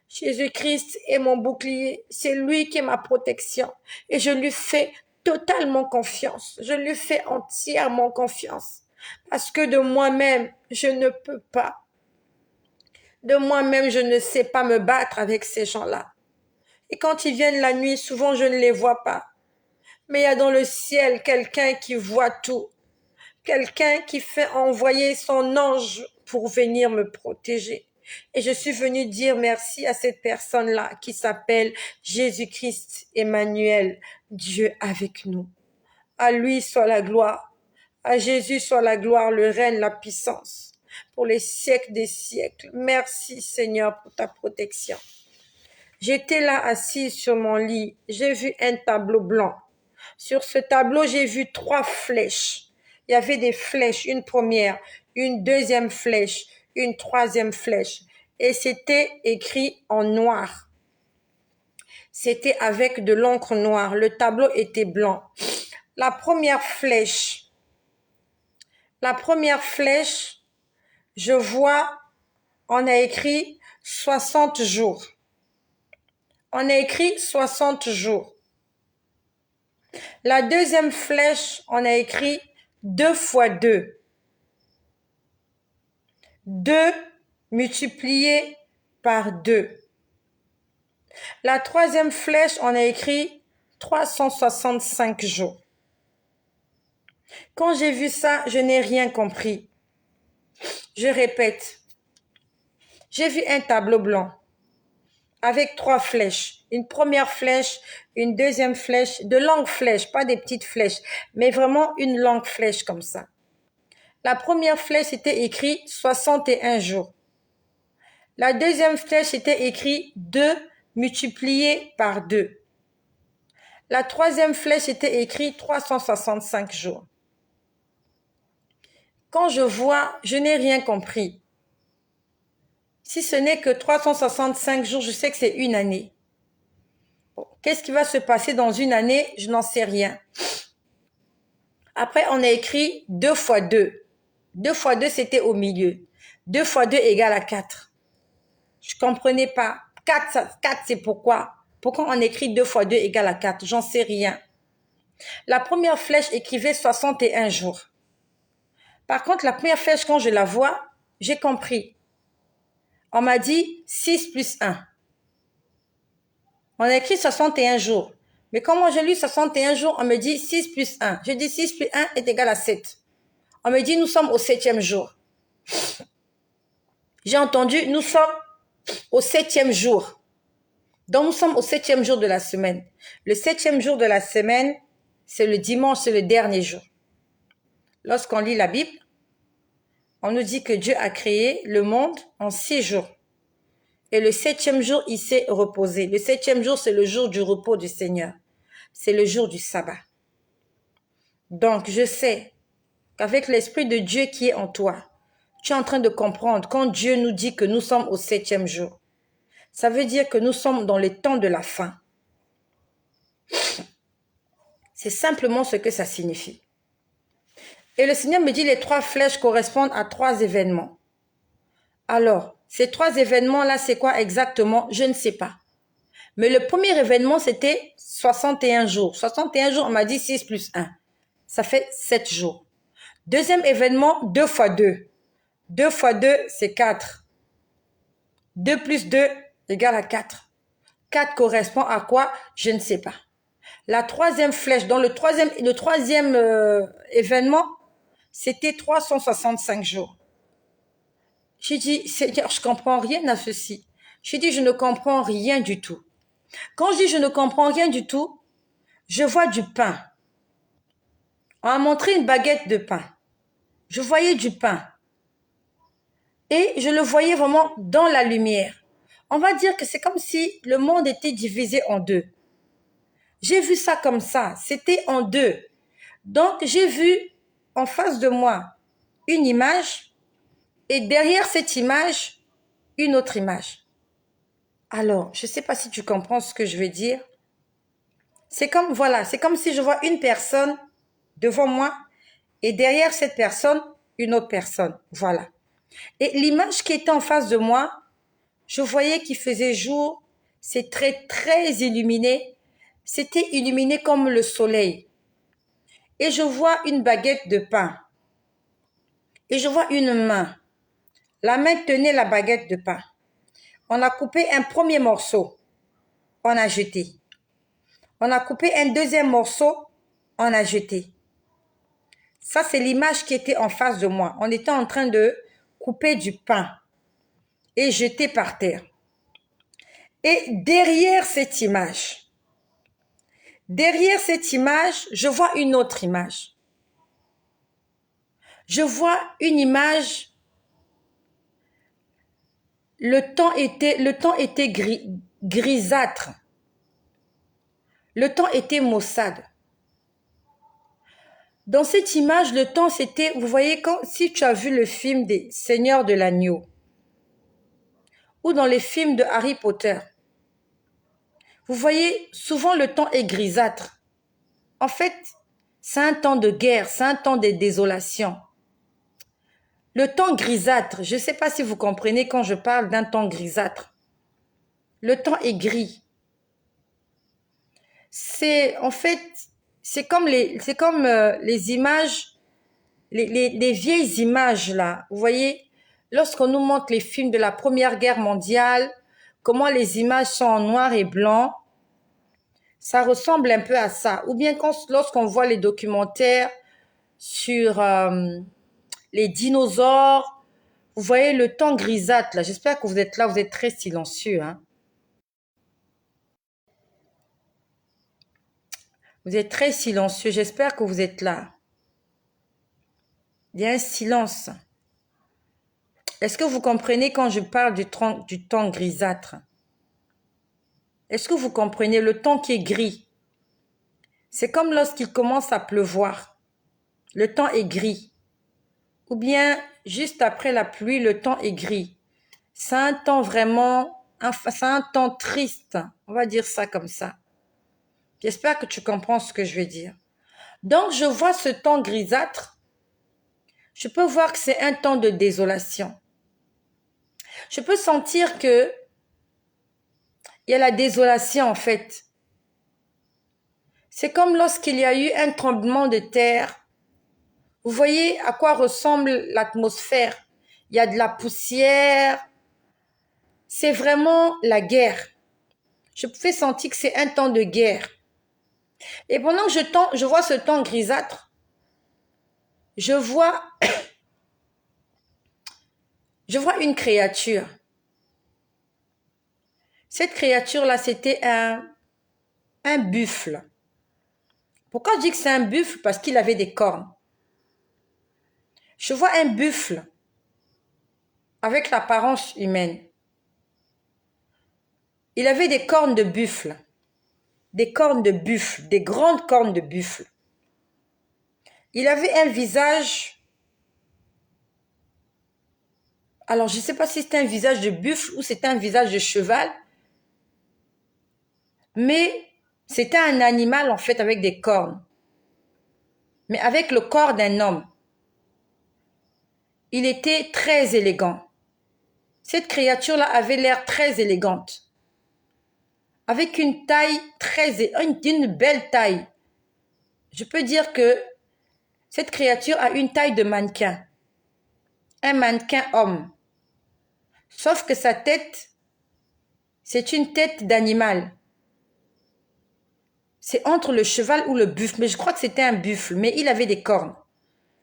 Jésus-Christ est mon bouclier, c'est lui qui est ma protection et je lui fais totalement confiance. Je lui fais entièrement confiance parce que de moi-même, je ne peux pas. De moi-même, je ne sais pas me battre avec ces gens-là. Et quand ils viennent la nuit, souvent je ne les vois pas. Mais il y a dans le ciel quelqu'un qui voit tout. Quelqu'un qui fait envoyer son ange pour venir me protéger. Et je suis venue dire merci à cette personne-là qui s'appelle Jésus-Christ Emmanuel, Dieu avec nous. À lui soit la gloire. À Jésus soit la gloire, le règne, la puissance. Pour les siècles des siècles. Merci Seigneur pour ta protection. J'étais là assise sur mon lit. J'ai vu un tableau blanc. Sur ce tableau, j'ai vu 3 flèches. Il y avait des flèches, une première, une deuxième flèche, une troisième flèche. Et c'était écrit en noir. C'était avec de l'encre noire. Le tableau était blanc. La première flèche, je vois, on a écrit 60 jours. On a écrit 60 jours. La deuxième flèche, on a écrit 2 fois 2. 2 multiplié par 2. La troisième flèche, on a écrit 365 jours. Quand j'ai vu ça, je n'ai rien compris. Je répète, j'ai vu un tableau blanc avec 3 flèches. Une première flèche, une deuxième flèche, de longues flèches, pas des petites flèches, mais vraiment une longue flèche comme ça. La première flèche était écrit 61 jours. La deuxième flèche était écrit 2 multiplié par 2. La troisième flèche était écrit 365 jours. Quand je vois, je n'ai rien compris. Si ce n'est que 365 jours, je sais que c'est une année. Bon, qu'est-ce qui va se passer dans une année? Je n'en sais rien. Après, on a écrit 2 fois 2. 2 fois 2, c'était au milieu. 2 fois 2 égale à 4. Je ne comprenais pas. 4, c'est pourquoi? Pourquoi on écrit 2 fois 2 égale à 4? J'en sais rien. La première flèche écrivait 61 jours. Par contre, la première flèche, quand je la vois, j'ai compris. On m'a dit 6 plus 1. On a écrit 61 jours. Mais quand moi j'ai lu 61 jours, on me dit 6 plus 1. Je dis 6 plus 1 est égal à 7. On me dit nous sommes au 7e jour. J'ai entendu nous sommes au 7e jour. Donc nous sommes au 7e jour de la semaine. Le 7e jour de la semaine, c'est le dimanche, c'est le dernier jour. Lorsqu'on lit la Bible, on nous dit que Dieu a créé le monde en 6 jours. Et le 7e jour, il s'est reposé. Le 7e jour, c'est le jour du repos du Seigneur. C'est le jour du sabbat. Donc, je sais qu'avec l'Esprit de Dieu qui est en toi, tu es en train de comprendre quand Dieu nous dit que nous sommes au 7e jour. Ça veut dire que nous sommes dans le temps de la fin. C'est simplement ce que ça signifie. Et le Seigneur me dit les 3 flèches correspondent à 3 événements. Alors, ces 3 événements-là, c'est quoi exactement? Je ne sais pas. Mais le premier événement, c'était 61 jours. 61 jours, on m'a dit 6 plus 1. Ça fait 7 jours. Deuxième événement, 2 fois 2. 2 fois 2, c'est 4. 2 plus 2 égale à 4. 4 correspond à quoi? Je ne sais pas. La troisième flèche, dans le troisième événement, c'était 365 jours. J'ai dit, Seigneur, je ne comprends rien à ceci. J'ai dit, je ne comprends rien du tout. Quand je dis je ne comprends rien du tout, je vois du pain. On m'a montré une baguette de pain. Je voyais du pain. Et je le voyais vraiment dans la lumière. On va dire que c'est comme si le monde était divisé en 2. J'ai vu ça comme ça. C'était en 2. Donc, j'ai vu en face de moi une image et derrière cette image, une autre image. Alors, je ne sais pas si tu comprends ce que je veux dire. C'est comme, voilà, c'est comme si je vois une personne devant moi et derrière cette personne, une autre personne. Voilà. Et l'image qui était en face de moi, je voyais qu'il faisait jour, c'est très, très illuminé. C'était illuminé comme le soleil. Et je vois une baguette de pain. Et je vois une main. La main tenait la baguette de pain. On a coupé un premier morceau. On a jeté. On a coupé un deuxième morceau. On a jeté. Ça, c'est l'image qui était en face de moi. On était en train de couper du pain et jeter par terre. Et derrière cette image, je vois une autre image. Je vois une image, le temps était grisâtre. Le temps était maussade. Dans cette image, le temps c'était, vous voyez, si tu as vu le film des Seigneurs de l'Agneau, ou dans les films de Harry Potter, vous voyez, souvent le temps est grisâtre. En fait, c'est un temps de guerre, c'est un temps de désolation. Le temps grisâtre, je ne sais pas si vous comprenez quand je parle d'un temps grisâtre. Le temps est gris. C'est, en fait, c'est comme les images les vieilles images là, vous voyez, lorsqu'on nous montre les films de la Première Guerre mondiale, comment les images sont en noir et blanc, ça ressemble un peu à ça. Ou bien lorsqu'on voit les documentaires sur les dinosaures, vous voyez le temps grisâtre là. J'espère que vous êtes là, vous êtes très silencieux, hein. Vous êtes très silencieux, j'espère que vous êtes là. Il y a un silence. Est-ce que vous comprenez quand je parle du temps grisâtre? Est-ce que vous comprenez le temps qui est gris? C'est comme lorsqu'il commence à pleuvoir. Le temps est gris. Ou bien, juste après la pluie, le temps est gris. C'est un temps vraiment, c'est un temps triste. On va dire ça comme ça. J'espère que tu comprends ce que je veux dire. Donc, je vois ce temps grisâtre. Je peux voir que c'est un temps de désolation. Je peux sentir que il y a la désolation en fait. C'est comme lorsqu'il y a eu un tremblement de terre. Vous voyez à quoi ressemble l'atmosphère. Il y a de la poussière. C'est vraiment la guerre. Je pouvais sentir que c'est un temps de guerre. Et pendant que je vois ce temps grisâtre, je vois une créature. Cette créature-là, c'était un buffle. Pourquoi je dis que c'est un buffle? Parce qu'il avait des cornes. Je vois un buffle avec l'apparence humaine. Il avait des cornes de buffle. Des cornes de buffle, des grandes cornes de buffle. Il avait un visage. Alors, je ne sais pas si c'était un visage de buffle ou c'était un visage de cheval. Mais c'était un animal, en fait, avec des cornes. Mais avec le corps d'un homme. Il était très élégant. Cette créature-là avait l'air très élégante. Avec une taille une belle taille. Je peux dire que cette créature a une taille de mannequin. Un mannequin homme. Sauf que sa tête, c'est une tête d'animal. C'est entre le cheval ou le buffle. Mais je crois que c'était un buffle, mais il avait des cornes.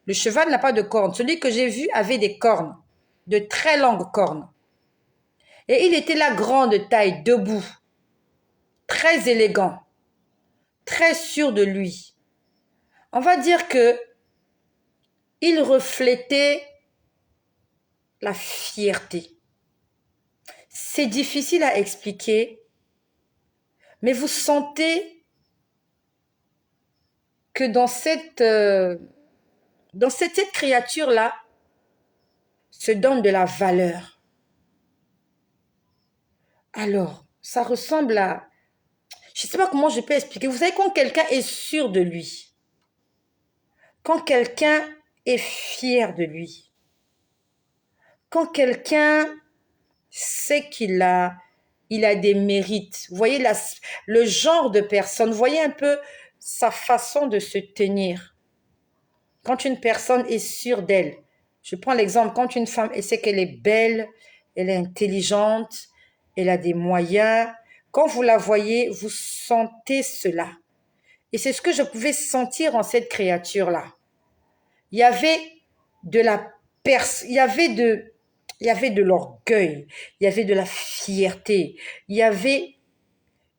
Le cheval n'a pas de cornes. Celui que j'ai vu avait des cornes. De très longues cornes. Et il était là grand de taille, debout. Très élégant. Très sûr de lui. On va dire que il reflétait la fierté. C'est difficile à expliquer, mais vous sentez que dans cette créature-là se donne de la valeur. Alors, ça ressemble à... Je ne sais pas comment je peux expliquer. Vous savez, quand quelqu'un est sûr de lui, quand quelqu'un est fier de lui, quand quelqu'un sait qu'il a des mérites, vous voyez le genre de personne, vous voyez un peu sa façon de se tenir. Quand une personne est sûre d'elle, je prends l'exemple, quand une femme sait qu'elle est belle, elle est intelligente, elle a des moyens, quand vous la voyez, vous sentez cela. Et c'est ce que je pouvais sentir en cette créature-là. Il y avait de l'orgueil, il y avait de la fierté, il y avait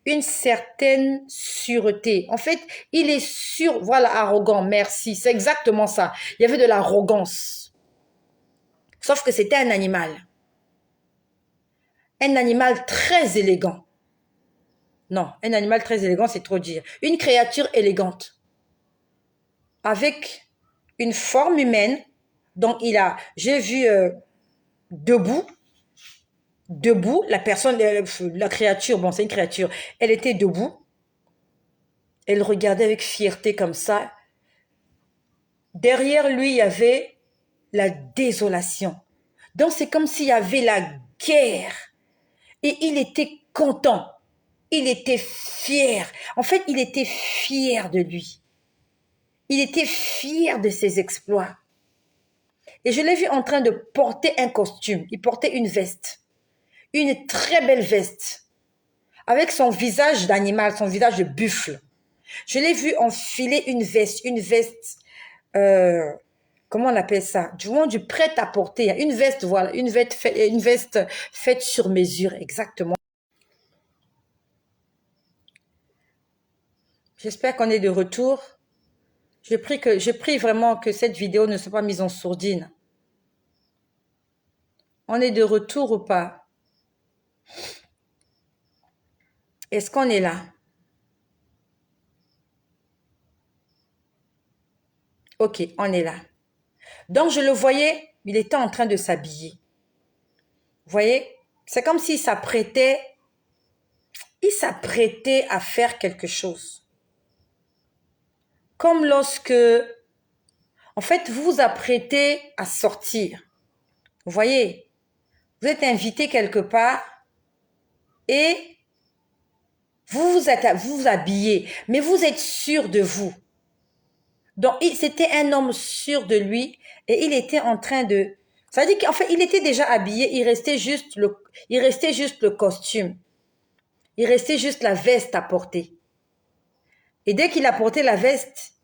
une certaine sûreté. En fait, il est sûr, voilà, arrogant, merci, c'est exactement ça. Il y avait de l'arrogance. Sauf que c'était un animal. Un animal très élégant. Non, un animal très élégant, c'est trop dire. Une créature élégante. Avec une forme humaine. Donc, j'ai vu debout, la personne, la créature, bon, c'est une créature, elle était debout. Elle regardait avec fierté comme ça. Derrière lui, il y avait la désolation. Donc, c'est comme s'il y avait la guerre. Et il était content. Il était fier. En fait, il était fier de lui. Il était fier de ses exploits. Et je l'ai vu en train de porter un costume. Il portait une veste. Une très belle veste. Avec son visage d'animal, son visage de buffle. Je l'ai vu enfiler une veste. Comment on appelle ça? Du prêt-à-porter. Une veste, voilà. Une veste faite sur mesure, exactement. J'espère qu'on est de retour. Je prie vraiment que cette vidéo ne soit pas mise en sourdine. On est de retour ou pas? Est-ce qu'on est là? Ok, on est là. Donc, je le voyais, il était en train de s'habiller. Vous voyez? C'est comme s'il s'apprêtait à faire quelque chose. Comme lorsque, en fait, vous vous apprêtez à sortir. Vous voyez? Vous êtes invité quelque part et vous vous habillez, mais vous êtes sûr de vous. Donc, c'était un homme sûr de lui et il était en train de... Ça veut dire qu'en fait, il était déjà habillé, il restait juste le costume. Il restait juste la veste à porter. Et dès qu'il a porté la veste,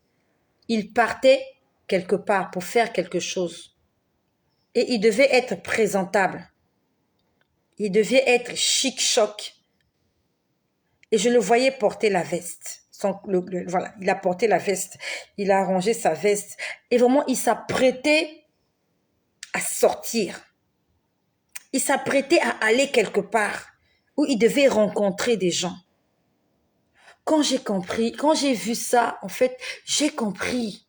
il partait quelque part pour faire quelque chose. Et il devait être présentable. Il devait être chic-choc. Et je le voyais porter la veste. Voilà, il a porté la veste. Il a arrangé sa veste. Et vraiment, il s'apprêtait à sortir. Il s'apprêtait à aller quelque part où il devait rencontrer des gens. Quand j'ai vu ça, en fait, j'ai compris.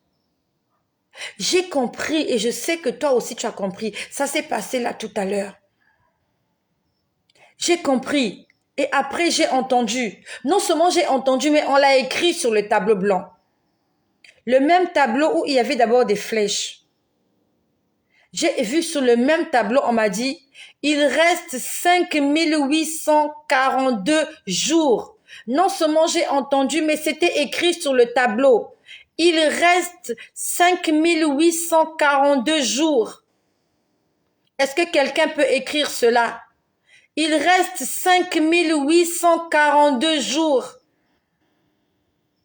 J'ai compris et je sais que toi aussi tu as compris. Ça s'est passé là tout à l'heure. J'ai compris. Et après, j'ai entendu. Non seulement j'ai entendu, mais on l'a écrit sur le tableau blanc. Le même tableau où il y avait d'abord des flèches. J'ai vu sur le même tableau, on m'a dit, il reste 5842 jours. Non seulement j'ai entendu, mais c'était écrit sur le tableau. Il reste 5842 jours. Est-ce que quelqu'un peut écrire cela? Il reste 5842 jours.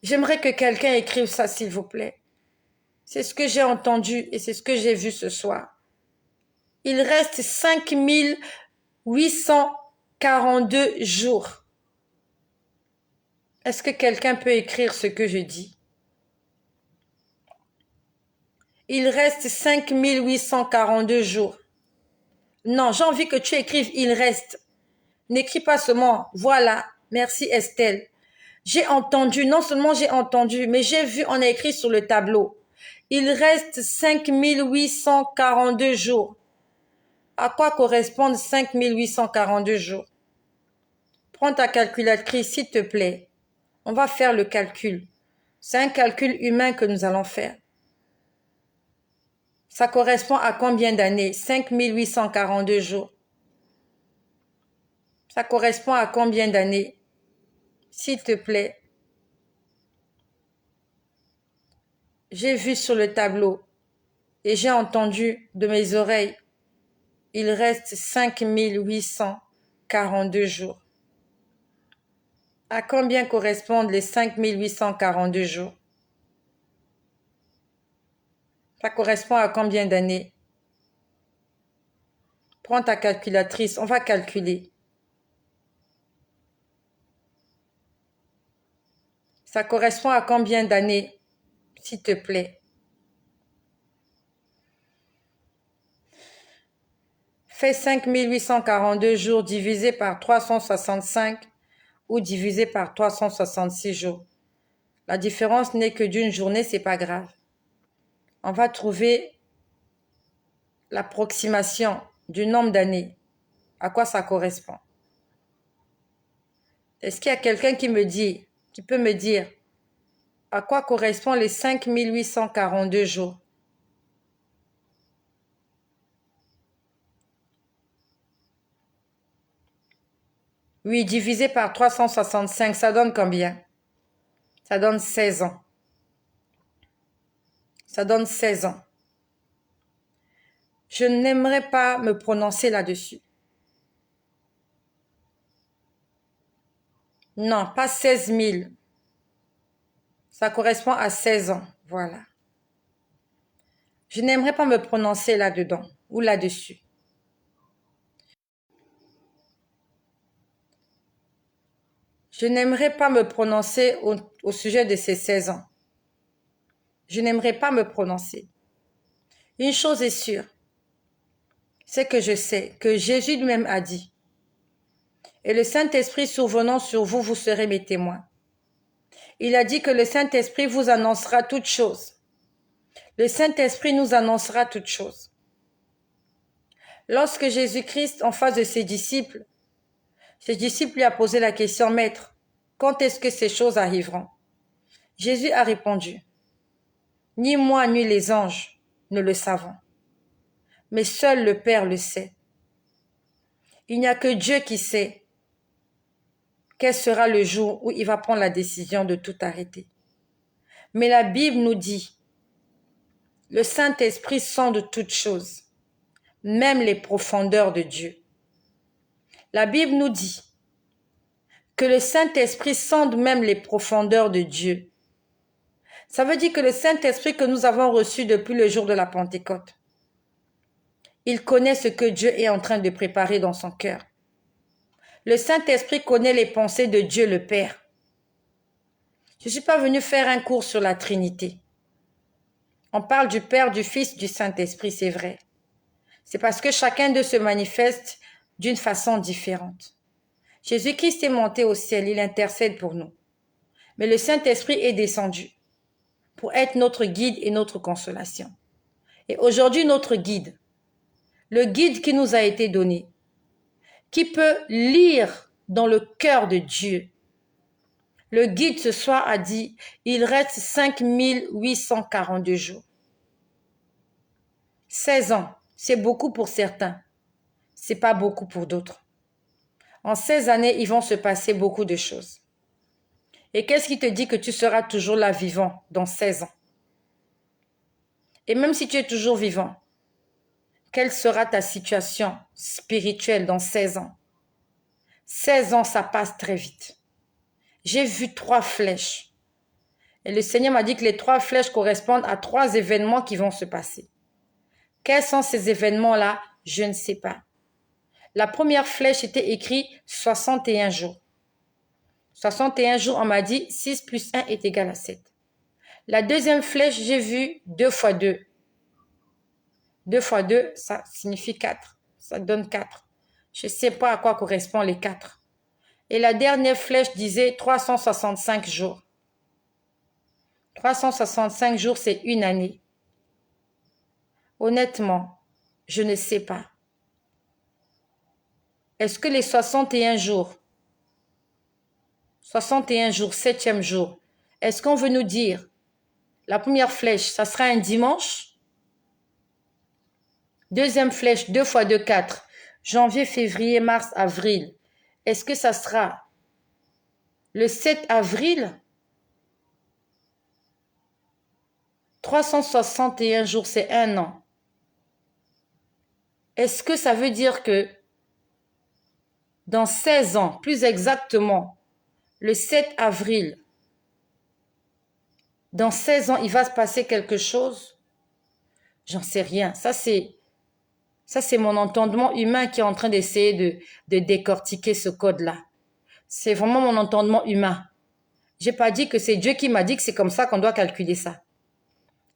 J'aimerais que quelqu'un écrive ça, s'il vous plaît. C'est ce que j'ai entendu et c'est ce que j'ai vu ce soir. Il reste 5842 jours. Est-ce que quelqu'un peut écrire ce que je dis? Il reste 5842 jours. Non, j'ai envie que tu écrives « il reste ». N'écris pas seulement « voilà ». Merci Estelle. J'ai entendu, non seulement j'ai entendu, mais j'ai vu, on a écrit sur le tableau. Il reste 5842 jours. À quoi correspondent 5842 jours? Prends ta calculatrice, s'il te plaît. On va faire le calcul. C'est un calcul humain que nous allons faire. Ça correspond à combien d'années? 5842 jours. Ça correspond à combien d'années? S'il te plaît. J'ai vu sur le tableau et j'ai entendu de mes oreilles. Il reste 5842 jours. À combien correspondent les 5842 jours? Ça correspond à combien d'années? Prends ta calculatrice, on va calculer. Ça correspond à combien d'années, s'il te plaît? Fais 5842 jours divisé par 365 ou divisé par 366 jours. La différence n'est que d'une journée, c'est pas grave. On va trouver l'approximation du nombre d'années. À quoi ça correspond? Est-ce qu'il y a quelqu'un qui peut me dire à quoi correspondent les 5842 jours? Oui, divisé par 365, ça donne combien? Ça donne 16 ans. Ça donne 16 ans. Je n'aimerais pas me prononcer là-dessus. Non, pas 16 000. Ça correspond à 16 ans. Voilà. Je n'aimerais pas me prononcer là-dedans ou là-dessus. Je n'aimerais pas me prononcer au sujet de ces 16 ans. Je n'aimerais pas me prononcer. Une chose est sûre, c'est que je sais que Jésus lui-même a dit, et le Saint-Esprit survenant sur vous, vous serez mes témoins. Il a dit que le Saint-Esprit vous annoncera toutes choses. Le Saint-Esprit nous annoncera toutes choses. Lorsque Jésus-Christ, en face de ses disciples lui a posé la question, Maître, quand est-ce que ces choses arriveront? Jésus a répondu, ni moi ni les anges ne le savons, mais seul le Père le sait. Il n'y a que Dieu qui sait quel sera le jour où il va prendre la décision de tout arrêter. Mais la Bible nous dit, le Saint-Esprit sonde toutes choses, même les profondeurs de Dieu. La Bible nous dit que le Saint-Esprit sonde même les profondeurs de Dieu. Ça veut dire que le Saint-Esprit que nous avons reçu depuis le jour de la Pentecôte, il connaît ce que Dieu est en train de préparer dans son cœur. Le Saint-Esprit connaît les pensées de Dieu le Père. Je ne suis pas venue faire un cours sur la Trinité. On parle du Père, du Fils, du Saint-Esprit, c'est vrai. C'est parce que chacun d'eux se manifeste d'une façon différente. Jésus-Christ est monté au ciel, il intercède pour nous. Mais le Saint-Esprit est descendu pour être notre guide et notre consolation. Et aujourd'hui, notre guide, le guide qui nous a été donné, qui peut lire dans le cœur de Dieu. Le guide ce soir a dit, il reste 5842 jours. 16 ans, c'est beaucoup pour certains, c'est pas beaucoup pour d'autres. En 16 années, ils vont se passer beaucoup de choses. Et qu'est-ce qui te dit que tu seras toujours là vivant dans 16 ans? Et même si tu es toujours vivant, quelle sera ta situation spirituelle dans 16 ans? 16 ans, ça passe très vite. J'ai vu 3 flèches. Et le Seigneur m'a dit que les 3 flèches correspondent à 3 événements qui vont se passer. Quels sont ces événements-là? Je ne sais pas. La première flèche était écrite 61 jours. 61 jours, on m'a dit 6 plus 1 est égal à 7. La deuxième flèche, j'ai vu 2 fois 2. 2 fois 2, ça signifie 4. Ça donne 4. Je ne sais pas à quoi correspond les 4. Et la dernière flèche disait 365 jours. 365 jours, c'est une année. Honnêtement, je ne sais pas. Est-ce que les 61 jours, 7e jour, est-ce qu'on veut nous dire, la première flèche, ça sera un dimanche? Deuxième flèche, 2 fois 2, 4. Janvier, février, mars, avril. Est-ce que ça sera le 7 avril? 361 jours, c'est un an. Est-ce que ça veut dire que dans 16 ans, plus exactement, le 7 avril, dans 16 ans, il va se passer quelque chose? J'en sais rien. Ça, c'est mon entendement humain qui est en train d'essayer de décortiquer ce code-là. C'est vraiment mon entendement humain. J'ai pas dit que c'est Dieu qui m'a dit que c'est comme ça qu'on doit calculer ça.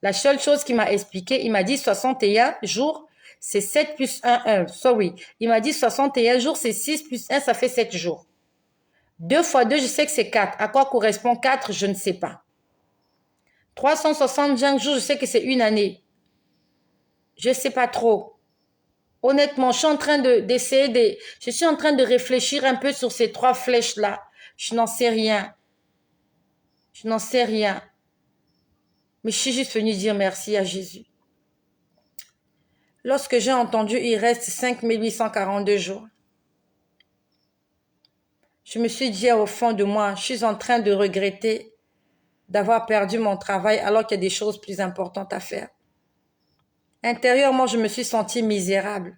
La seule chose qu'il m'a expliqué, il m'a dit 61 jours, c'est 7 plus 1. Sorry. Il m'a dit 61 jours, c'est 6 plus 1, ça fait 7 jours. 2 fois 2, je sais que c'est 4. À quoi correspond 4, je ne sais pas. 365 jours, je sais que c'est une année. Je ne sais pas trop. Honnêtement, je suis en train je suis en train de réfléchir un peu sur ces 3 flèches-là. Je n'en sais rien. Je n'en sais rien. Mais je suis juste venue dire merci à Jésus. Lorsque j'ai entendu, il reste 5842 jours. Je me suis dit au fond de moi, je suis en train de regretter d'avoir perdu mon travail alors qu'il y a des choses plus importantes à faire. Intérieurement, je me suis sentie misérable.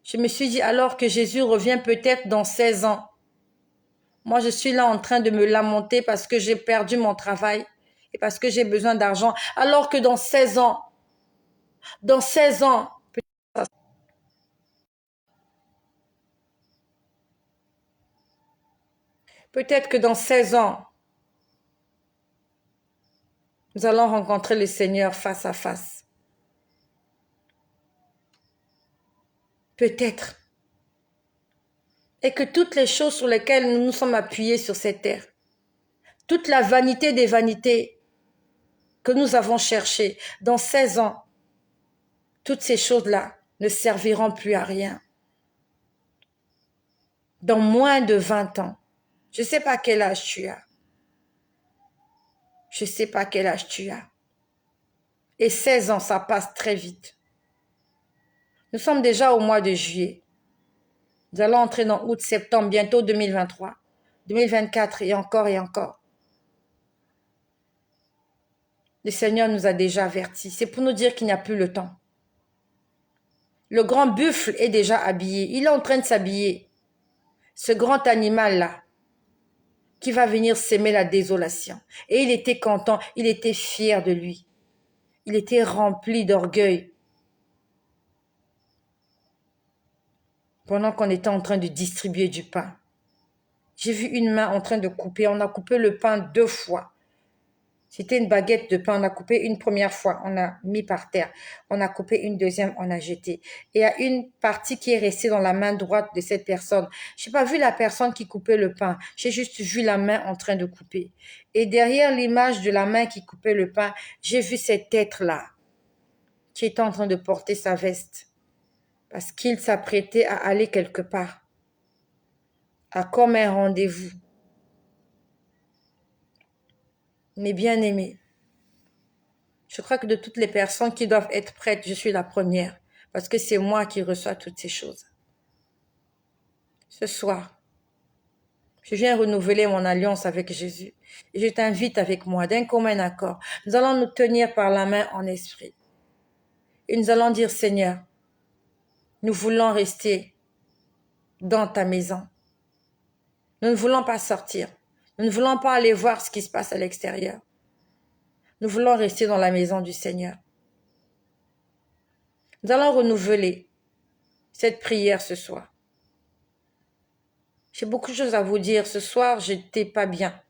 Je me suis dit, alors que Jésus revient peut-être dans 16 ans, moi, je suis là en train de me lamenter parce que j'ai perdu mon travail et parce que j'ai besoin d'argent. Alors que dans 16 ans, peut-être que dans 16 ans, nous allons rencontrer le Seigneur face à face. Peut-être. Et que toutes les choses sur lesquelles nous nous sommes appuyés sur cette terre, toute la vanité des vanités que nous avons cherchées, dans 16 ans, toutes ces choses-là ne serviront plus à rien. Dans moins de 20 ans, je ne sais pas quel âge tu as. Je ne sais pas quel âge tu as. Et 16 ans, ça passe très vite. Nous sommes déjà au mois de juillet. Nous allons entrer dans août, septembre, bientôt 2023, 2024 et encore et encore. Le Seigneur nous a déjà avertis. C'est pour nous dire qu'il n'y a plus le temps. Le grand buffle est déjà habillé. Il est en train de s'habiller. Ce grand animal-là, qui va venir s'aimer la désolation. Et il était content, il était fier de lui. Il était rempli d'orgueil. Pendant qu'on était en train de distribuer du pain. J'ai vu une main en train de couper. On a coupé le pain 2 fois. C'était une baguette de pain. On a coupé une première fois. On a mis par terre. On a coupé une deuxième. On a jeté. Et il y a une partie qui est restée dans la main droite de cette personne. Je n'ai pas vu la personne qui coupait le pain. J'ai juste vu la main en train de couper. Et derrière l'image de la main qui coupait le pain, j'ai vu cet être-là qui était en train de porter sa veste. Parce qu'il s'apprêtait à aller quelque part. À comme un rendez-vous. Mes bien-aimés, je crois que de toutes les personnes qui doivent être prêtes, je suis la première. Parce que c'est moi qui reçois toutes ces choses. Ce soir, je viens renouveler mon alliance avec Jésus. Et je t'invite avec moi d'un commun accord. Nous allons nous tenir par la main en esprit. Et nous allons dire, Seigneur, nous voulons rester dans ta maison. Nous ne voulons pas sortir. Nous ne voulons pas aller voir ce qui se passe à l'extérieur. Nous voulons rester dans la maison du Seigneur. Nous allons renouveler cette prière ce soir. J'ai beaucoup de choses à vous dire. Ce soir, j'étais pas bien.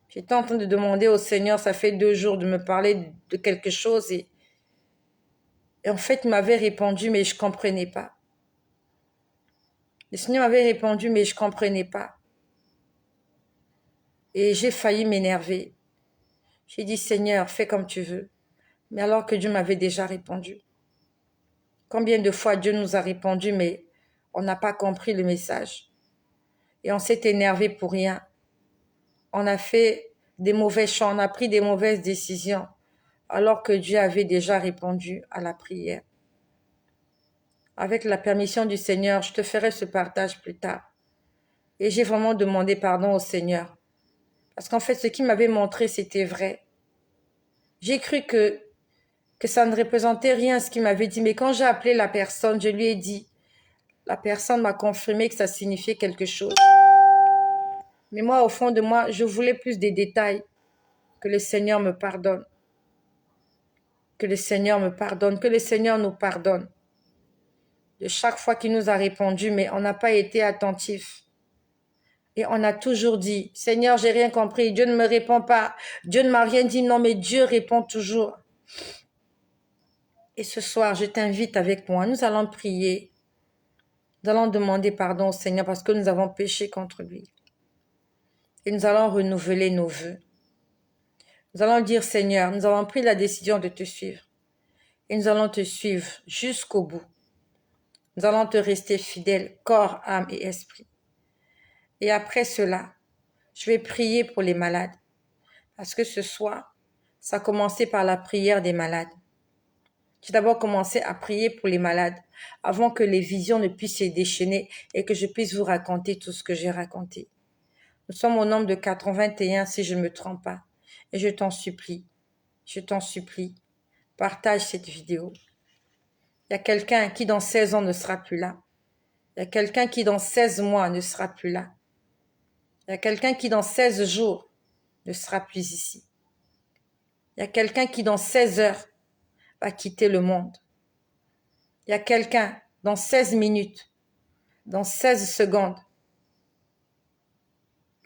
J'étais en train de demander au Seigneur, ça fait 2 jours, de me parler de quelque chose et en fait, il m'avait répondu, mais je comprenais pas. Le Seigneur m'avait répondu, mais je comprenais pas. Et j'ai failli m'énerver. J'ai dit, Seigneur, fais comme tu veux. Mais alors que Dieu m'avait déjà répondu. Combien de fois Dieu nous a répondu, mais on n'a pas compris le message. Et on s'est énervé pour rien. On a fait des mauvais choix, on a pris des mauvaises décisions, alors que Dieu avait déjà répondu à la prière. Avec la permission du Seigneur, je te ferai ce partage plus tard. Et j'ai vraiment demandé pardon au Seigneur. Parce qu'en fait, ce qu'il m'avait montré, c'était vrai. J'ai cru que ça ne représentait rien ce qu'il m'avait dit. Mais quand j'ai appelé la personne, je lui ai dit, la personne m'a confirmé que ça signifiait quelque chose. Mais moi, au fond de moi, je voulais plus des détails. Que le Seigneur me pardonne. Que le Seigneur me pardonne. Que le Seigneur nous pardonne. De chaque fois qu'il nous a répondu, mais on n'a pas été attentif. Et on a toujours dit, Seigneur, j'ai rien compris, Dieu ne me répond pas, Dieu ne m'a rien dit, non, mais Dieu répond toujours. Et ce soir, je t'invite avec moi, nous allons prier, nous allons demander pardon au Seigneur parce que nous avons péché contre lui. Et nous allons renouveler nos vœux. Nous allons dire, Seigneur, nous avons pris la décision de te suivre. Et nous allons te suivre jusqu'au bout. Nous allons te rester fidèles, corps, âme et esprit. Et après cela, je vais prier pour les malades. Parce que ce soir, ça a commencé par la prière des malades. J'ai d'abord commencé à prier pour les malades avant que les visions ne puissent se déchaîner et que je puisse vous raconter tout ce que j'ai raconté. Nous sommes au nombre de 81 si je ne me trompe pas. Et je t'en supplie, Partage cette vidéo. Il y a quelqu'un qui dans 16 ans ne sera plus là. Il y a quelqu'un qui dans 16 mois ne sera plus là. Il y a quelqu'un qui dans 16 jours ne sera plus ici. Il y a quelqu'un qui dans 16 heures va quitter le monde. Il y a quelqu'un dans 16 minutes, dans 16 secondes,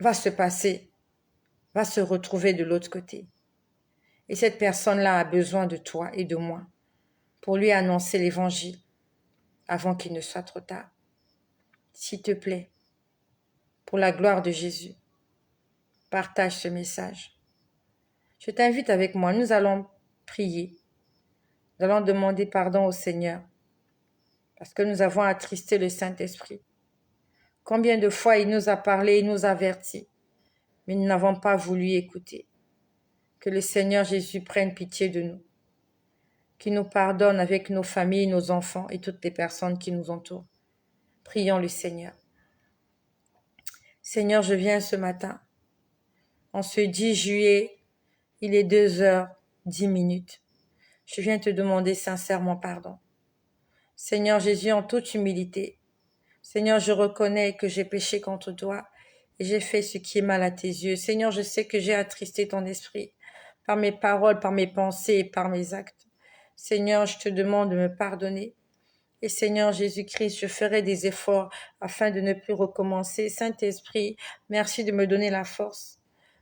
va se passer, va se retrouver de l'autre côté. Et cette personne-là a besoin de toi et de moi pour lui annoncer l'évangile avant qu'il ne soit trop tard. S'il te plaît, pour la gloire de Jésus, partage ce message. Je t'invite avec moi, nous allons prier. Nous allons demander pardon au Seigneur parce que nous avons attristé le Saint-Esprit. Combien de fois il nous a parlé, il nous a avertis, mais nous n'avons pas voulu écouter. Que le Seigneur Jésus prenne pitié de nous, qu'il nous pardonne avec nos familles, nos enfants et toutes les personnes qui nous entourent. Prions le Seigneur. Seigneur, je viens ce matin. En ce 10 juillet, il est 2h10. Je viens te demander sincèrement pardon. Seigneur Jésus, en toute humilité, Seigneur, je reconnais que j'ai péché contre toi et j'ai fait ce qui est mal à tes yeux. Seigneur, je sais que j'ai attristé ton esprit par mes paroles, par mes pensées et par mes actes. Seigneur, je te demande de me pardonner. Et Seigneur Jésus-Christ, je ferai des efforts afin de ne plus recommencer. Saint-Esprit, merci de me donner la force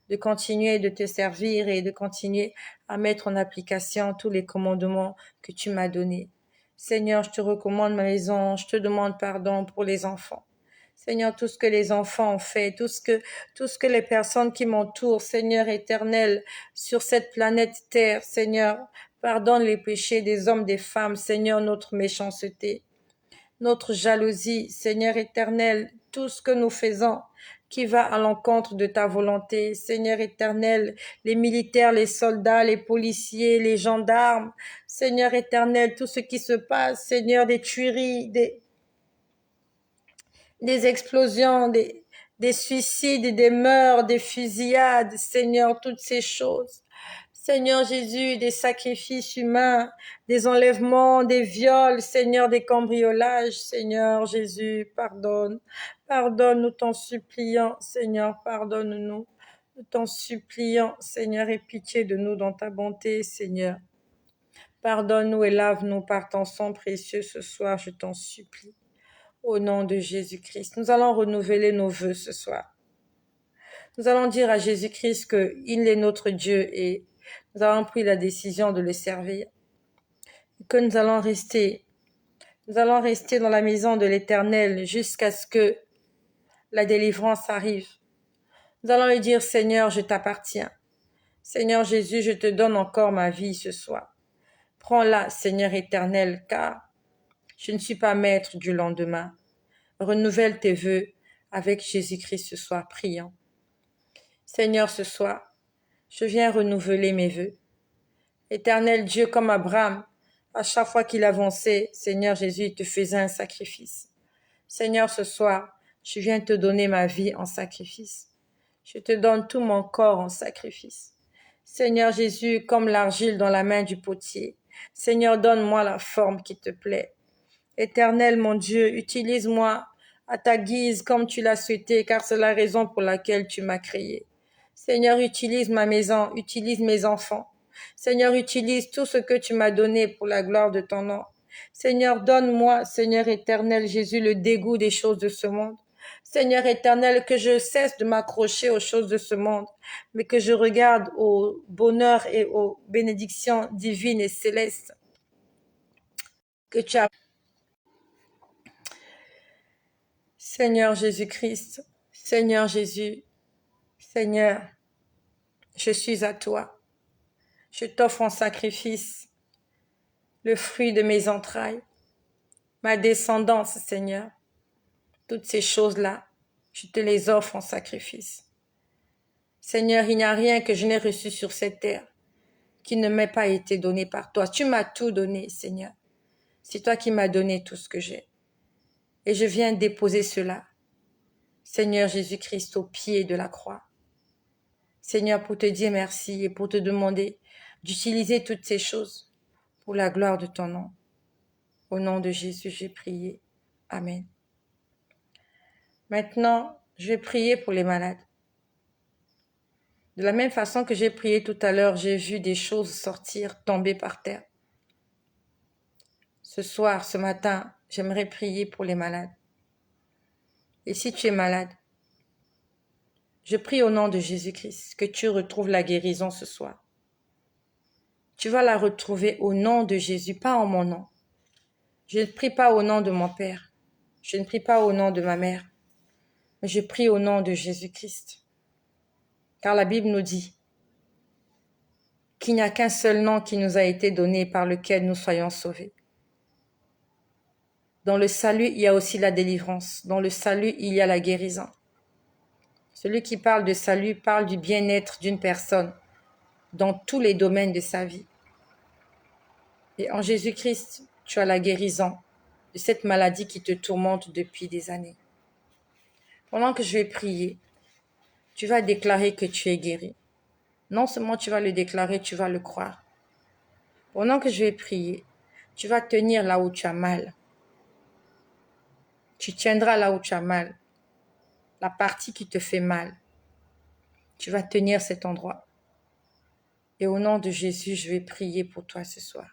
de continuer de te servir et de continuer à mettre en application tous les commandements que tu m'as donnés. Seigneur, je te recommande ma maison, je te demande pardon pour les enfants. Seigneur, tout ce que les enfants ont fait, tout ce que les personnes qui m'entourent, Seigneur éternel, sur cette planète Terre, Seigneur, pardonne les péchés des hommes, des femmes, Seigneur, notre méchanceté, notre jalousie, Seigneur éternel, tout ce que nous faisons qui va à l'encontre de ta volonté, Seigneur éternel, les militaires, les soldats, les policiers, les gendarmes, Seigneur éternel, tout ce qui se passe, Seigneur, des tueries, des explosions, des suicides, des meurtres, des fusillades, Seigneur, toutes ces choses. Seigneur Jésus, des sacrifices humains, des enlèvements, des viols, Seigneur, des cambriolages, Seigneur Jésus, pardonne. Pardonne, nous t'en supplions, Seigneur, pardonne-nous. Nous t'en supplions, Seigneur, aie pitié de nous dans ta bonté, Seigneur. Pardonne-nous et lave-nous par ton sang précieux ce soir, je t'en supplie. Au nom de Jésus-Christ, nous allons renouveler nos vœux ce soir. Nous allons dire à Jésus-Christ qu'il est notre Dieu et nous avons pris la décision de le servir. Que nous allons rester dans la maison de l'Éternel jusqu'à ce que la délivrance arrive. Nous allons lui dire, Seigneur, je t'appartiens. Seigneur Jésus, je te donne encore ma vie ce soir. Prends-la, Seigneur éternel, car je ne suis pas maître du lendemain. Renouvelle tes vœux avec Jésus-Christ ce soir, prions. Seigneur, ce soir, je viens renouveler mes vœux. Éternel Dieu, comme Abraham, à chaque fois qu'il avançait, Seigneur Jésus, il te faisait un sacrifice. Seigneur, ce soir, je viens te donner ma vie en sacrifice. Je te donne tout mon corps en sacrifice. Seigneur Jésus, comme l'argile dans la main du potier. Seigneur, donne-moi la forme qui te plaît. Éternel mon Dieu, utilise-moi à ta guise comme tu l'as souhaité, car c'est la raison pour laquelle tu m'as créé. Seigneur, utilise ma maison, utilise mes enfants. Seigneur, utilise tout ce que tu m'as donné pour la gloire de ton nom. Seigneur, donne-moi, Seigneur éternel Jésus, le dégoût des choses de ce monde. Seigneur éternel, que je cesse de m'accrocher aux choses de ce monde, mais que je regarde au bonheur et aux bénédictions divines et célestes que tu as. Seigneur Jésus-Christ, Seigneur Jésus, Seigneur, je suis à toi. Je t'offre en sacrifice le fruit de mes entrailles, ma descendance, Seigneur. Toutes ces choses-là, je te les offre en sacrifice. Seigneur, il n'y a rien que je n'ai reçu sur cette terre qui ne m'ait pas été donné par toi. Tu m'as tout donné, Seigneur. C'est toi qui m'as donné tout ce que j'ai. Et je viens déposer cela, Seigneur Jésus-Christ, au pied de la croix. Seigneur, pour te dire merci et pour te demander d'utiliser toutes ces choses pour la gloire de ton nom. Au nom de Jésus, j'ai prié. Amen. Maintenant, je vais prier pour les malades. De la même façon que j'ai prié tout à l'heure, j'ai vu des choses sortir, tomber par terre. Ce soir, ce matin, j'aimerais prier pour les malades. Et si tu es malade, je prie au nom de Jésus-Christ que tu retrouves la guérison ce soir. Tu vas la retrouver au nom de Jésus, pas en mon nom. Je ne prie pas au nom de mon Père. Je ne prie pas au nom de ma mère. Mais je prie au nom de Jésus-Christ. Car la Bible nous dit qu'il n'y a qu'un seul nom qui nous a été donné par lequel nous soyons sauvés. Dans le salut, il y a aussi la délivrance. Dans le salut, il y a la guérison. Celui qui parle de salut parle du bien-être d'une personne dans tous les domaines de sa vie. Et en Jésus-Christ, tu as la guérison de cette maladie qui te tourmente depuis des années. Pendant que je vais prier, tu vas déclarer que tu es guéri. Non seulement tu vas le déclarer, tu vas le croire. Pendant que je vais prier, tu vas tenir là où tu as mal. Tu tiendras là où tu as mal. La partie qui te fait mal. Tu vas tenir cet endroit. Et au nom de Jésus, je vais prier pour toi ce soir.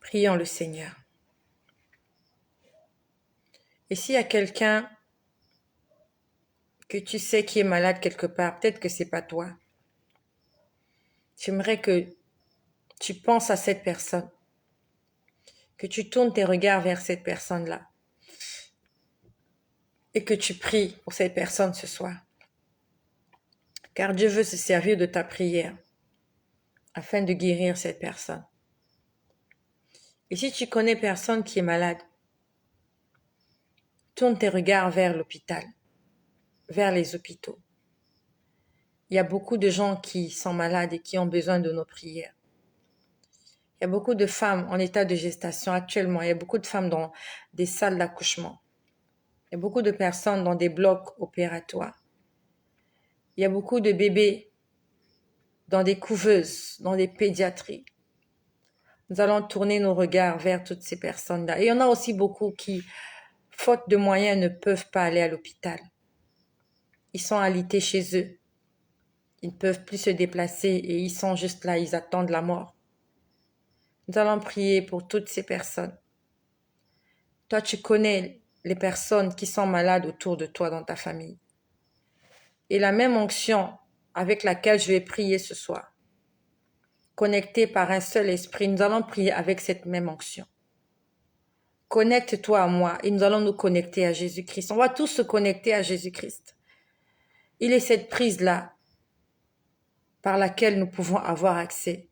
Prions le Seigneur. Et s'il y a quelqu'un que tu sais qui est malade quelque part, peut-être que c'est pas toi. J'aimerais que tu penses à cette personne, que tu tournes tes regards vers cette personne-là et que tu pries pour cette personne ce soir. Car Dieu veut se servir de ta prière afin de guérir cette personne. Et si tu connais personne qui est malade, tourne tes regards vers l'hôpital, vers les hôpitaux. Il y a beaucoup de gens qui sont malades et qui ont besoin de nos prières. Il y a beaucoup de femmes en état de gestation actuellement. Il y a beaucoup de femmes dans des salles d'accouchement. Il y a beaucoup de personnes dans des blocs opératoires. Il y a beaucoup de bébés dans des couveuses, dans des pédiatries. Nous allons tourner nos regards vers toutes ces personnes-là. Et il y en a aussi beaucoup qui, faute de moyens, ne peuvent pas aller à l'hôpital. Ils sont alités chez eux. Ils ne peuvent plus se déplacer et ils sont juste là, ils attendent la mort. Nous allons prier pour toutes ces personnes. Toi, tu connais les personnes qui sont malades autour de toi dans ta famille. Et la même onction avec laquelle je vais prier ce soir, connectée par un seul esprit, nous allons prier avec cette même onction. Connecte-toi à moi et nous allons nous connecter à Jésus-Christ. On va tous se connecter à Jésus-Christ. Il est cette prise-là par laquelle nous pouvons avoir accès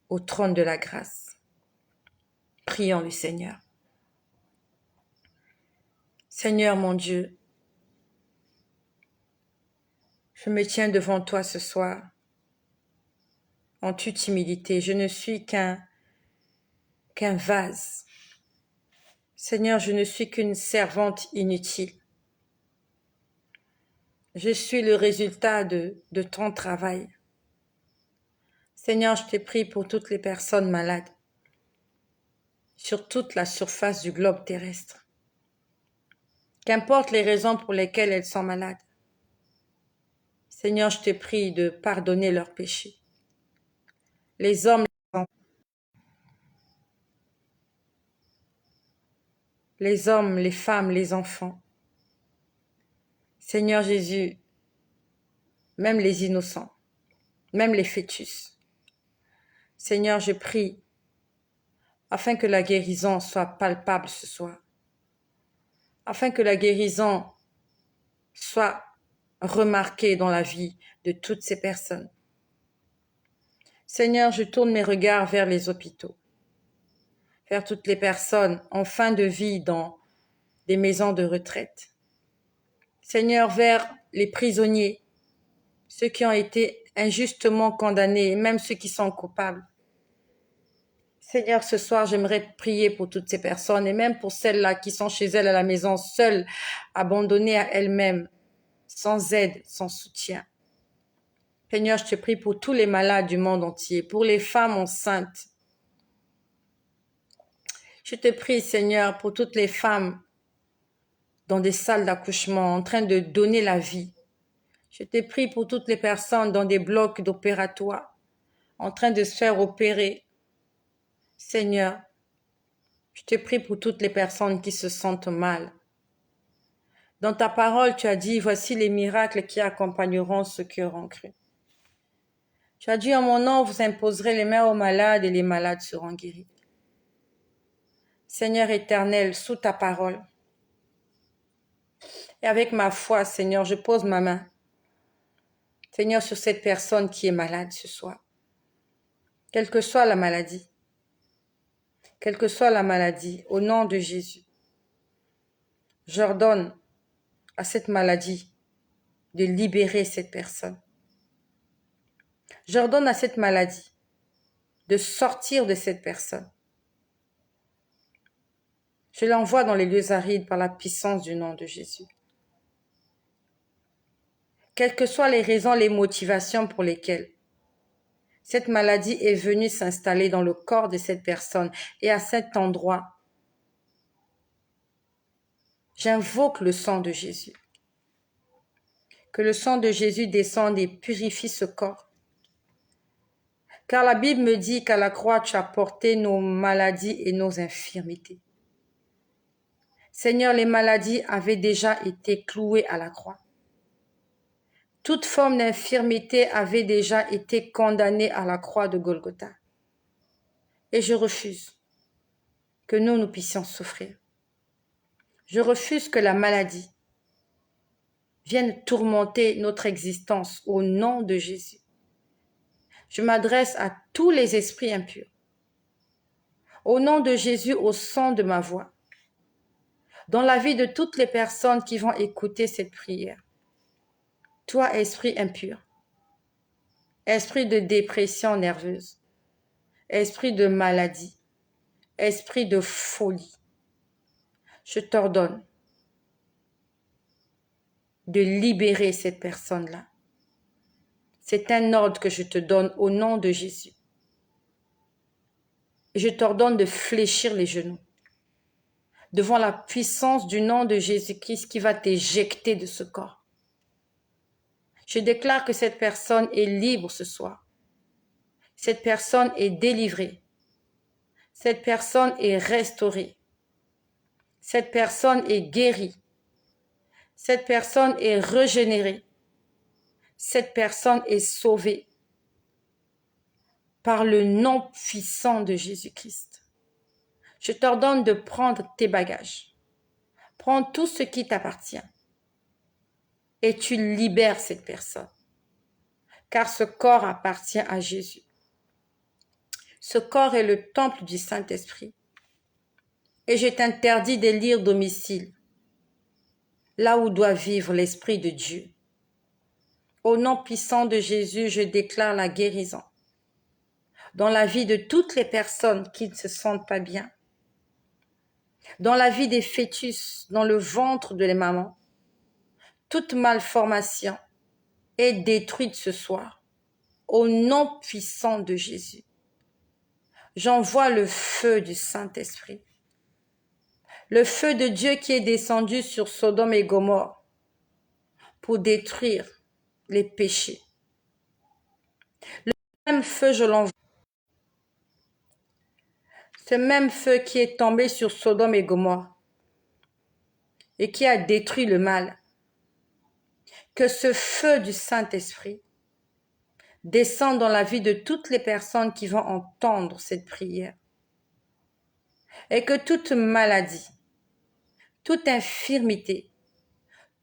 au trône de la grâce. Prions le Seigneur. Seigneur mon Dieu, je me tiens devant toi ce soir en toute humilité. Je ne suis qu'un vase. Seigneur, je ne suis qu'une servante inutile. Je suis le résultat de ton travail. Seigneur, je te prie pour toutes les personnes malades sur toute la surface du globe terrestre. Qu'importe les raisons pour lesquelles elles sont malades. Seigneur, je te prie de pardonner leurs péchés. Les hommes, les femmes, les enfants. Seigneur Jésus, même les innocents, même les fœtus. Seigneur, je prie afin que la guérison soit palpable ce soir, afin que la guérison soit remarquée dans la vie de toutes ces personnes. Seigneur, je tourne mes regards vers les hôpitaux, vers toutes les personnes en fin de vie dans des maisons de retraite. Seigneur, vers les prisonniers, ceux qui ont été injustement condamnés, et même ceux qui sont coupables. Seigneur, ce soir, j'aimerais prier pour toutes ces personnes et même pour celles-là qui sont chez elles à la maison, seules, abandonnées à elles-mêmes, sans aide, sans soutien. Seigneur, je te prie pour tous les malades du monde entier, pour les femmes enceintes. Je te prie, Seigneur, pour toutes les femmes dans des salles d'accouchement en train de donner la vie. Je te prie pour toutes les personnes dans des blocs d'opératoires en train de se faire opérer. Seigneur, je te prie pour toutes les personnes qui se sentent mal. Dans ta parole, tu as dit, voici les miracles qui accompagneront ceux qui auront cru. Tu as dit, en mon nom, vous imposerez les mains aux malades et les malades seront guéris. Seigneur éternel, sous ta parole, et avec ma foi, Seigneur, je pose ma main, Seigneur, sur cette personne qui est malade ce soir. Quelle que soit la maladie, au nom de Jésus, j'ordonne à cette maladie de libérer cette personne. J'ordonne à cette maladie de sortir de cette personne. Je l'envoie dans les lieux arides par la puissance du nom de Jésus. Quelles que soient les raisons, les motivations pour lesquelles cette maladie est venue s'installer dans le corps de cette personne et à cet endroit, j'invoque le sang de Jésus. Que le sang de Jésus descende et purifie ce corps. Car la Bible me dit qu'à la croix, tu as porté nos maladies et nos infirmités. Seigneur, les maladies avaient déjà été clouées à la croix. Toute forme d'infirmité avait déjà été condamnée à la croix de Golgotha. Et je refuse que nous puissions souffrir. Je refuse que la maladie vienne tourmenter notre existence au nom de Jésus. Je m'adresse à tous les esprits impurs. Au nom de Jésus, au son de ma voix, dans la vie de toutes les personnes qui vont écouter cette prière. Toi, esprit impur, esprit de dépression nerveuse, esprit de maladie, esprit de folie, je t'ordonne de libérer cette personne-là. C'est un ordre que je te donne au nom de Jésus. Et je t'ordonne de fléchir les genoux devant la puissance du nom de Jésus-Christ qui va t'éjecter de ce corps. Je déclare que cette personne est libre ce soir. Cette personne est délivrée. Cette personne est restaurée. Cette personne est guérie. Cette personne est régénérée. Cette personne est sauvée par le nom puissant de Jésus-Christ. Je t'ordonne de prendre tes bagages. Prends tout ce qui t'appartient et tu libères cette personne. Car ce corps appartient à Jésus. Ce corps est le temple du Saint-Esprit. Et je t'interdis d'élire domicile, là où doit vivre l'Esprit de Dieu. Au nom puissant de Jésus, je déclare la guérison dans la vie de toutes les personnes qui ne se sentent pas bien, dans la vie des fœtus, dans le ventre de les mamans. Toute malformation est détruite ce soir, au nom puissant de Jésus. J'envoie le feu du Saint-Esprit, le feu de Dieu qui est descendu sur Sodome et Gomorrhe pour détruire les péchés. Le même feu, je l'envoie. Ce même feu qui est tombé sur Sodome et Gomorrhe et qui a détruit le mal. Que ce feu du Saint-Esprit descende dans la vie de toutes les personnes qui vont entendre cette prière. Et que toute maladie, toute infirmité,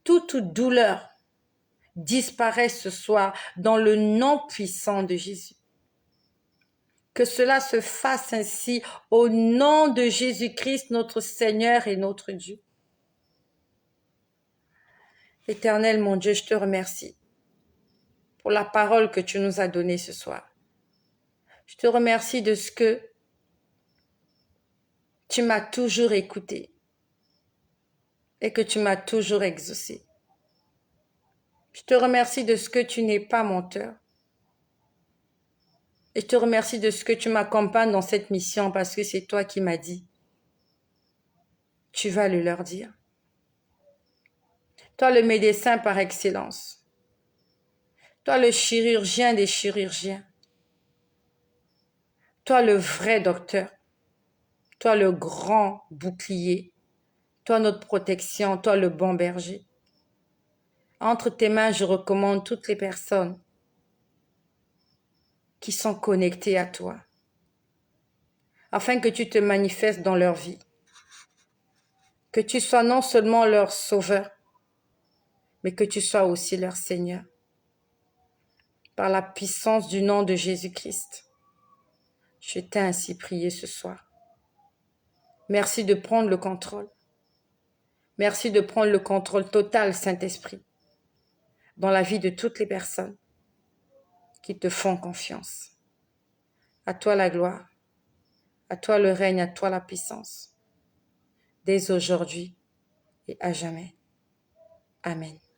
toute douleur disparaisse ce soir dans le nom puissant de Jésus. Que cela se fasse ainsi au nom de Jésus-Christ, notre Seigneur et notre Dieu. Éternel, mon Dieu, je te remercie. pour la parole que tu nous as donnée ce soir. Je te remercie de ce que tu m'as toujours écouté et que tu m'as toujours exaucé. Je te remercie de ce que tu n'es pas menteur. Et je te remercie de ce que tu m'accompagnes dans cette mission parce que c'est toi qui m'as dit. Tu vas le leur dire. Toi le médecin par excellence. Toi le chirurgien des chirurgiens. Toi le vrai docteur. Toi le grand bouclier. Toi notre protection. Toi le bon berger. Entre tes mains, je recommande toutes les personnes qui sont connectées à toi, afin que tu te manifestes dans leur vie, que tu sois non seulement leur sauveur, mais que tu sois aussi leur Seigneur. Par la puissance du nom de Jésus-Christ, je t'ai ainsi prié ce soir. Merci de prendre le contrôle. Merci de prendre le contrôle total, Saint-Esprit, dans la vie de toutes les personnes qui te font confiance. À toi la gloire, à toi le règne, à toi la puissance, dès aujourd'hui et à jamais. Amen.